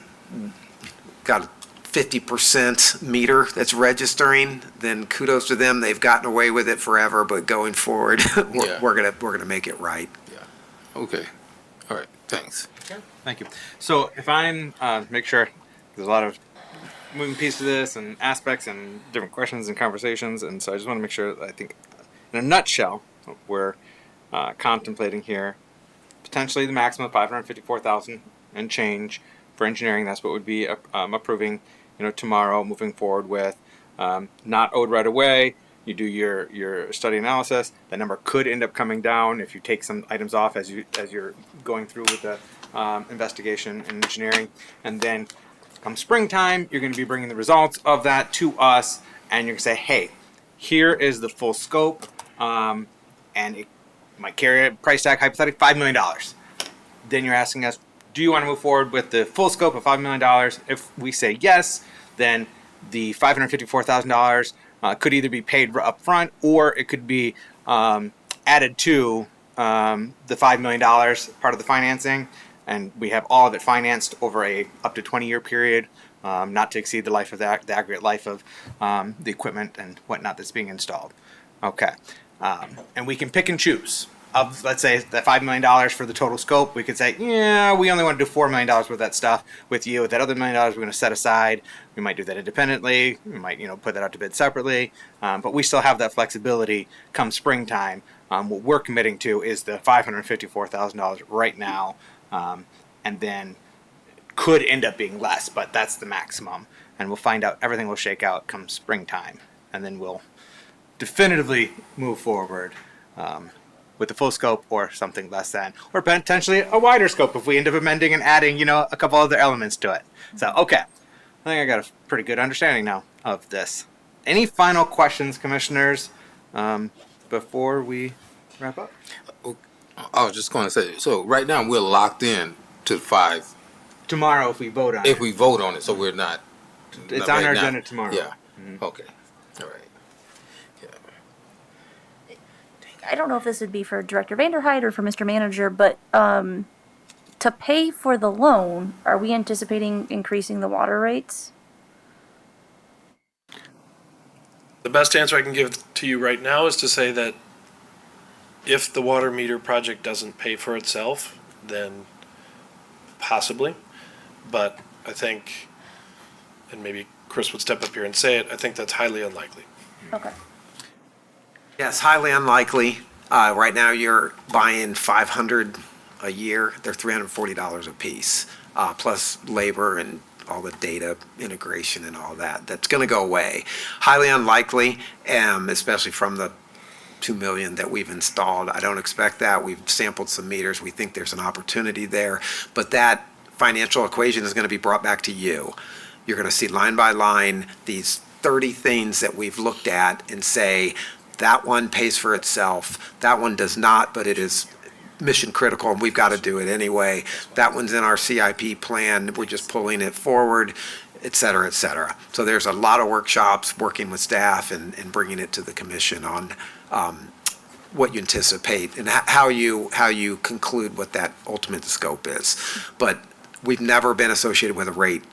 S9: got a 50% meter that's registering, then kudos to them. They've gotten away with it forever, but going forward, we're gonna make it right.
S3: Yeah. Okay. All right. Thanks.
S1: Thank you. So if I'm, make sure, there's a lot of moving pieces to this and aspects and different questions and conversations, and so I just want to make sure that I think, in a nutshell, we're contemplating here potentially the maximum of $554,000 and change for engineering. That's what would be approving, tomorrow, moving forward with. Not owed right away. You do your study analysis. That number could end up coming down if you take some items off as you're going through with the investigation and engineering, and then come springtime, you're going to be bringing the results of that to us, and you're going to say, hey, here is the full scope, and it might carry a price tag, hypothetically, $5 million. Then you're asking us, do you want to move forward with the full scope of $5 million? If we say yes, then the $554,000 could either be paid up front or it could be added to the $5 million part of the financing, and we have all of it financed over a up to 20-year period, not to exceed the life of the aggregate life of the equipment and whatnot that's being installed. Okay, and we can pick and choose. Of, let's say, that $5 million for the total scope, we could say, yeah, we only want to do $4 million worth of that stuff with you. With that other $1 million, we're going to set aside. We might do that independently. We might, put that out to bid separately. But we still have that flexibility come springtime. What we're committing to is the $554,000 right now. And then could end up being less, but that's the maximum. And we'll find out, everything will shake out come springtime. And then we'll definitively move forward with the full scope or something less than, or potentially a wider scope if we end up amending and adding, a couple other elements to it. So, okay. I think I got a pretty good understanding now of this. Any final questions, commissioners, before we wrap up?
S3: I was just going to say, so right now we're locked in to 5
S1: Tomorrow, if we vote on
S3: if
S1: it.
S3: we vote on it, so we're not.
S1: It's
S3: not
S1: on
S3: right
S1: our
S3: now.
S1: agenda tomorrow.
S3: Yeah. Okay. All right. Yeah.
S4: I don't know if this would be for Director Vanderhyde or for Mr. Manager, but to pay for the loan, are we anticipating increasing the water rates?
S8: The best answer I can give to you right now is to say that if the water meter project doesn't pay for itself, then possibly. But I think, and maybe Chris would step up here and say it, I think that's highly unlikely.
S4: Okay.
S9: Yes, highly unlikely. Right now, you're buying 500 a year. They're $340 a piece, plus labor and all the data integration and all that. That's going to go away. Highly unlikely, especially from the 2 million that we've installed. I don't expect that. We've sampled some meters. We think there's an opportunity there, but that financial equation is going to be brought back to you. You're going to see line by line these 30 things that we've looked at and say, that one pays for itself, that one does not, but it is mission critical and we've got to do it anyway. That one's in our CIP plan, we're just pulling it forward, et cetera, et cetera. So there's a lot of workshops working with staff and bringing it to the commission on what you anticipate and how you conclude what that ultimate scope is. But we've never been associated with a rate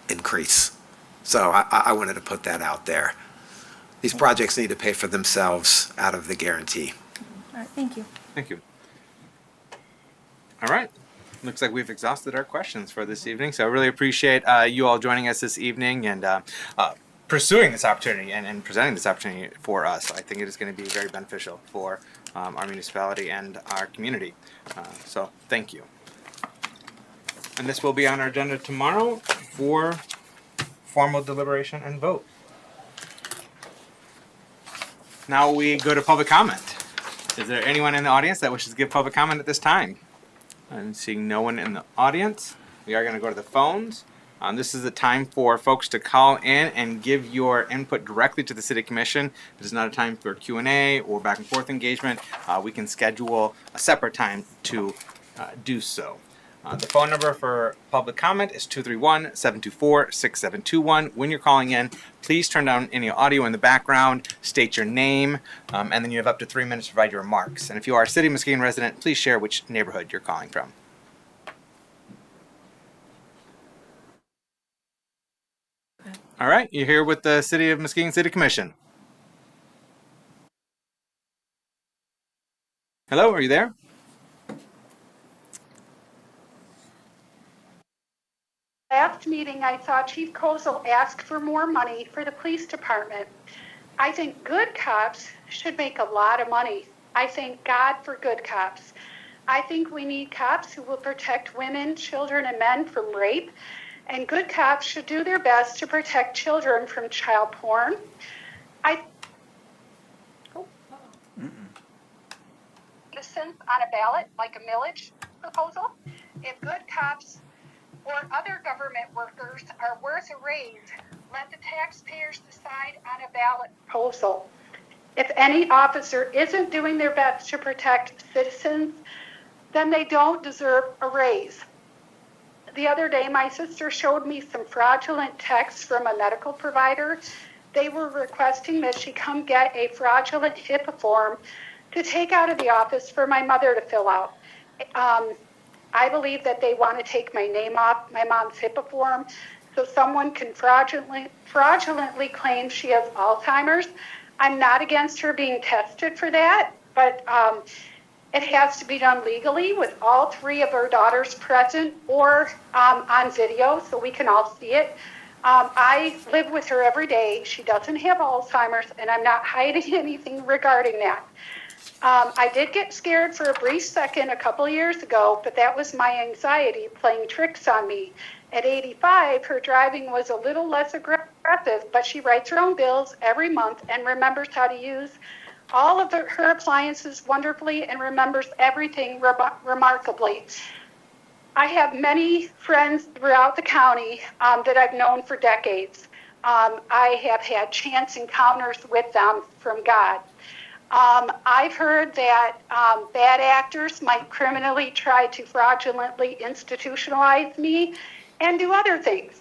S9: increase. So I wanted to put that out there. These projects need to pay for themselves out of the guarantee.
S4: All right, thank you.
S1: Thank you. All right. Looks like we've exhausted our questions for this evening. So I really appreciate you all joining us this evening and pursuing this opportunity and presenting this opportunity for us. I think it is going to be very beneficial for our municipality and our community. So thank you. And this will be on our agenda tomorrow for formal deliberation and vote. Now we go to public comment. Is there anyone in the audience that wishes to give public comment at this time? I'm seeing no one in the audience. We are going to go to the phones. This is the time for folks to call in and give your input directly to the City Commission. It is not a time for Q&A or back and forth engagement. We can schedule a separate time to do so. The phone number for public comment is 231-724-6721. When you're calling in, please turn down any audio in the background, state your name, and then you have up to 3 minutes to provide your remarks. And if you are a City of Muskegon resident, please share which neighborhood you're calling from. All right, you're here with the City of Muskegon City Commission. Hello, are you there?
S12: Last meeting, I saw Chief Kozel ask for more money for the police department. I think good cops should make a lot of money. I thank God for good cops. I think we need cops who will protect women, children, and men from rape. And good cops should do their best to protect children from child porn. Citizens on a ballot, like a millage proposal. If good cops or other government workers are worth a raise, let the taxpayers decide on a ballot proposal. If any officer isn't doing their best to protect citizens, then they don't deserve a raise. The other day, my sister showed me some fraudulent texts from a medical provider. They were requesting that she come get a fraudulent HIPAA form to take out of the office for my mother to fill out. I believe that they want to take my name off my mom's HIPAA form so someone can fraudulently claim she has Alzheimer's. I'm not against her being tested for that, but it has to be done legally with all 3 of her daughters present or on video so we can all see it. I live with her every day. She doesn't have Alzheimer's, and I'm not hiding anything regarding that. I did get scared for a brief second a couple years ago, but that was my anxiety playing tricks on me. At 85, her driving was a little less aggressive, but she writes her own bills every month and remembers how to use all of her appliances wonderfully and remembers everything remarkably. I have many friends throughout the county that I've known for decades. I have had chance encounters with them from God. I've heard that bad actors might criminally try to fraudulently institutionalize me and do other things.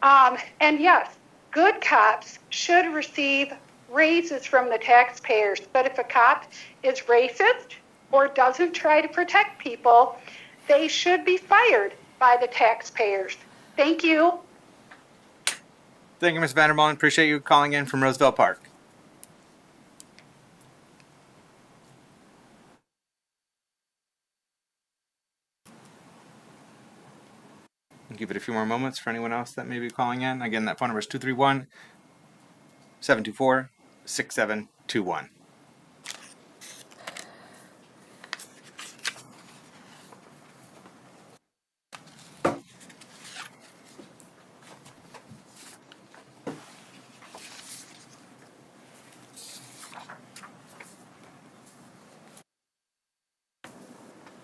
S12: And yes, good cops should receive raises from the taxpayers, but if a cop is racist or doesn't try to protect people, they should be fired by the taxpayers. Thank you.
S1: Thank you, Ms. Vandermolen. Appreciate you calling in from Roosevelt Park. I'll give it a few more moments for anyone else that may be calling in. Again, that phone number is 231-724-6721.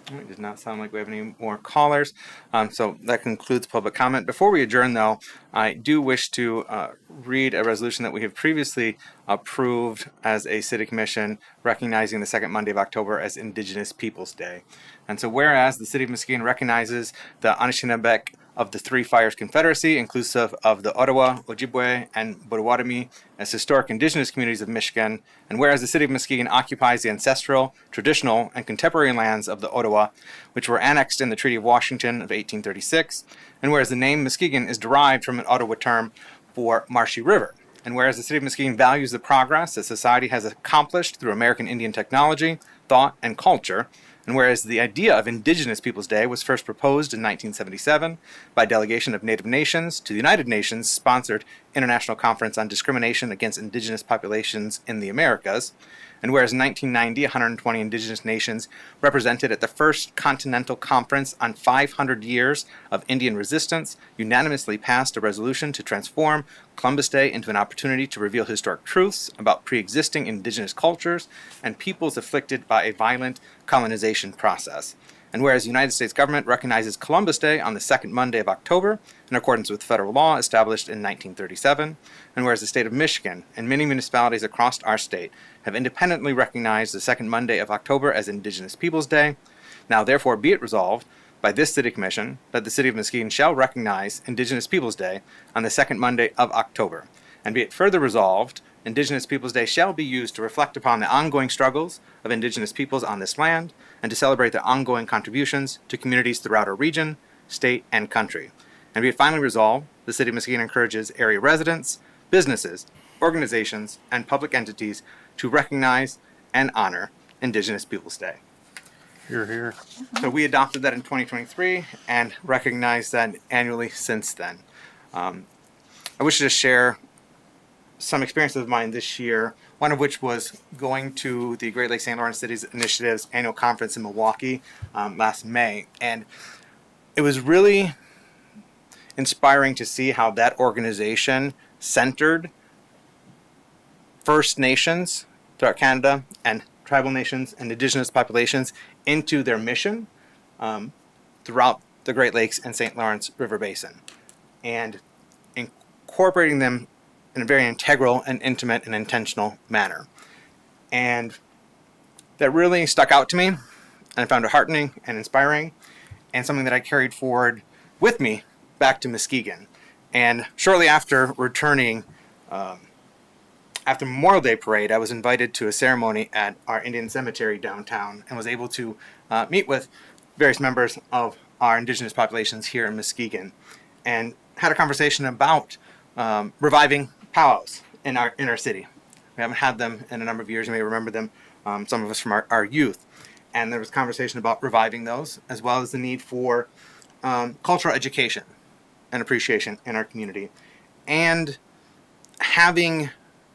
S1: It does not sound like we have any more callers. So that concludes public comment. Before we adjourn, though, I do wish to read a resolution that we have previously approved as a city commission recognizing the second Monday of October as Indigenous Peoples Day. And so whereas the city of Muskegon recognizes the Anishinaabe of the Three Fires Confederacy, inclusive of the Ottawa, Ojibwe, and Potawatomi as historic indigenous communities of Michigan, and whereas the city of Muskegon occupies the ancestral, traditional, and contemporary lands of the Ottawa, which were annexed in the Treaty of Washington of 1836, and whereas the name Muskegon is derived from an Ottawa term for marshy river, and whereas the city of Muskegon values the progress that society has accomplished through American Indian technology, thought, and culture, and whereas the idea of Indigenous Peoples Day was first proposed in 1977 by a delegation of Native nations to the United Nations sponsored International Conference on Discrimination Against Indigenous Populations in the Americas, and whereas in 1990, 120 Indigenous nations represented at the First Continental Conference on 500 Years of Indian Resistance unanimously passed a resolution to transform Columbus Day into an opportunity to reveal historic truths about pre-existing indigenous cultures and peoples afflicted by a violent colonization process. And whereas the United States government recognizes Columbus Day on the second Monday of October, in accordance with federal law established in 1937, and whereas the state of Michigan and many municipalities across our state have independently recognized the second Monday of October as Indigenous Peoples Day, now therefore be it resolved by this City Commission that the City of Muskegon shall recognize Indigenous Peoples Day on the second Monday of October, and be it further resolved, Indigenous Peoples Day shall be used to reflect upon the ongoing struggles of Indigenous peoples on this land and to celebrate their ongoing contributions to communities throughout our region, state, and country. And be it finally resolved, the City of Muskegon encourages area residents, businesses, organizations, and public entities to recognize and honor Indigenous Peoples Day.
S5: Here, here.
S1: So we adopted that in 2023 and recognized that annually since then. I wish to just share some experiences of mine this year, one of which was going to the Great Lakes St. Lawrence Cities Initiative's annual conference in Milwaukee last May. And it was really inspiring to see how that organization centered First Nations throughout Canada and tribal nations and indigenous populations into their mission throughout the Great Lakes and St. Lawrence River Basin, and incorporating them in a very integral and intimate and intentional manner. And that really stuck out to me, and I found it heartening and inspiring, and something that I carried forward with me back to Muskegon. And shortly after returning, after Memorial Day Parade, I was invited to a ceremony at our Indian cemetery downtown and was able to meet with various members of our indigenous populations here in Muskegon, and had a conversation about reviving powwows in our city. We haven't had them in a number of years. You may remember them, some of us from our youth. And there was conversation about reviving those, as well as the need for cultural education and appreciation in our community, and having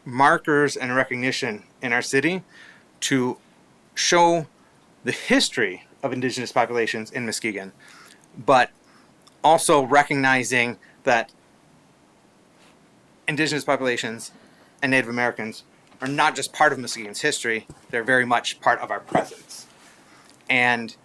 S1: markers and recognition in our city to show the history of indigenous populations in Muskegon, but also recognizing that indigenous populations and Native Americans are not just part of Muskegon's history, they're very much part of our presence. And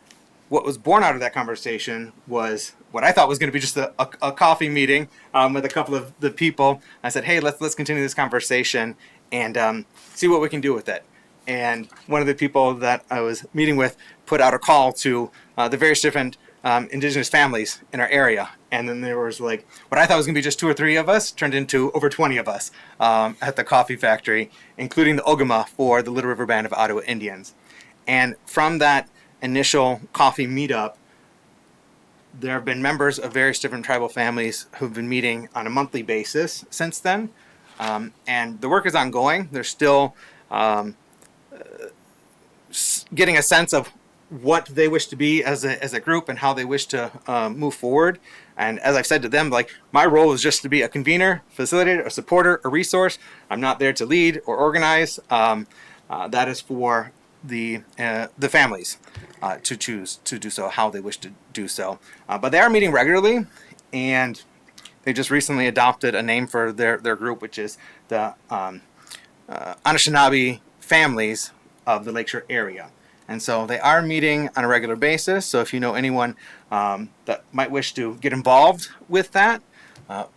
S1: what was born out of that conversation was what I thought was going to be just a coffee meeting with a couple of the people. I said, hey, let's continue this conversation and see what we can do with it. And one of the people that I was meeting with put out a call to the various different indigenous families in our area. And then there was like, what I thought was going to be just 2 or 3 of us turned into over 20 of us at the coffee factory, including the Ogama for the Little River Band of Ottawa Indians. And from that initial coffee meetup, there have been members of various different tribal families who've been meeting on a monthly basis since then. And the work is ongoing. They're still getting a sense of what they wish to be as a group and how they wish to move forward. And as I've said to them, like, my role is just to be a convener, facilitator, a supporter, a resource. I'm not there to lead or organize. That is for the families to choose to do so, how they wish to do so. But they are meeting regularly, and they just recently adopted a name for their group, which is the Anishinaabe Families of the Lakeshore area. And so they are meeting on a regular basis. So if you know anyone that might wish to get involved with that,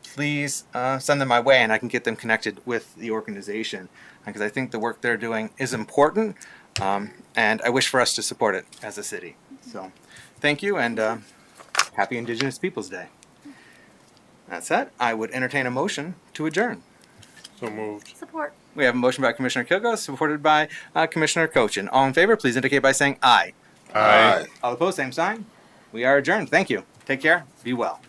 S1: please send them my way and I can get them connected with the organization, because I think the work they're doing is important, and I wish for us to support it as a city. So thank you, and happy Indigenous Peoples Day. That said, I would entertain a motion to adjourn.
S5: So moved.
S4: Support.
S1: We have a motion by Commissioner Kilgo, supported by Commissioner Cochin. All in favor, please indicate by saying aye.
S5: Aye.
S1: All opposed, same sign. We are adjourned. Thank you. Take care. Be well.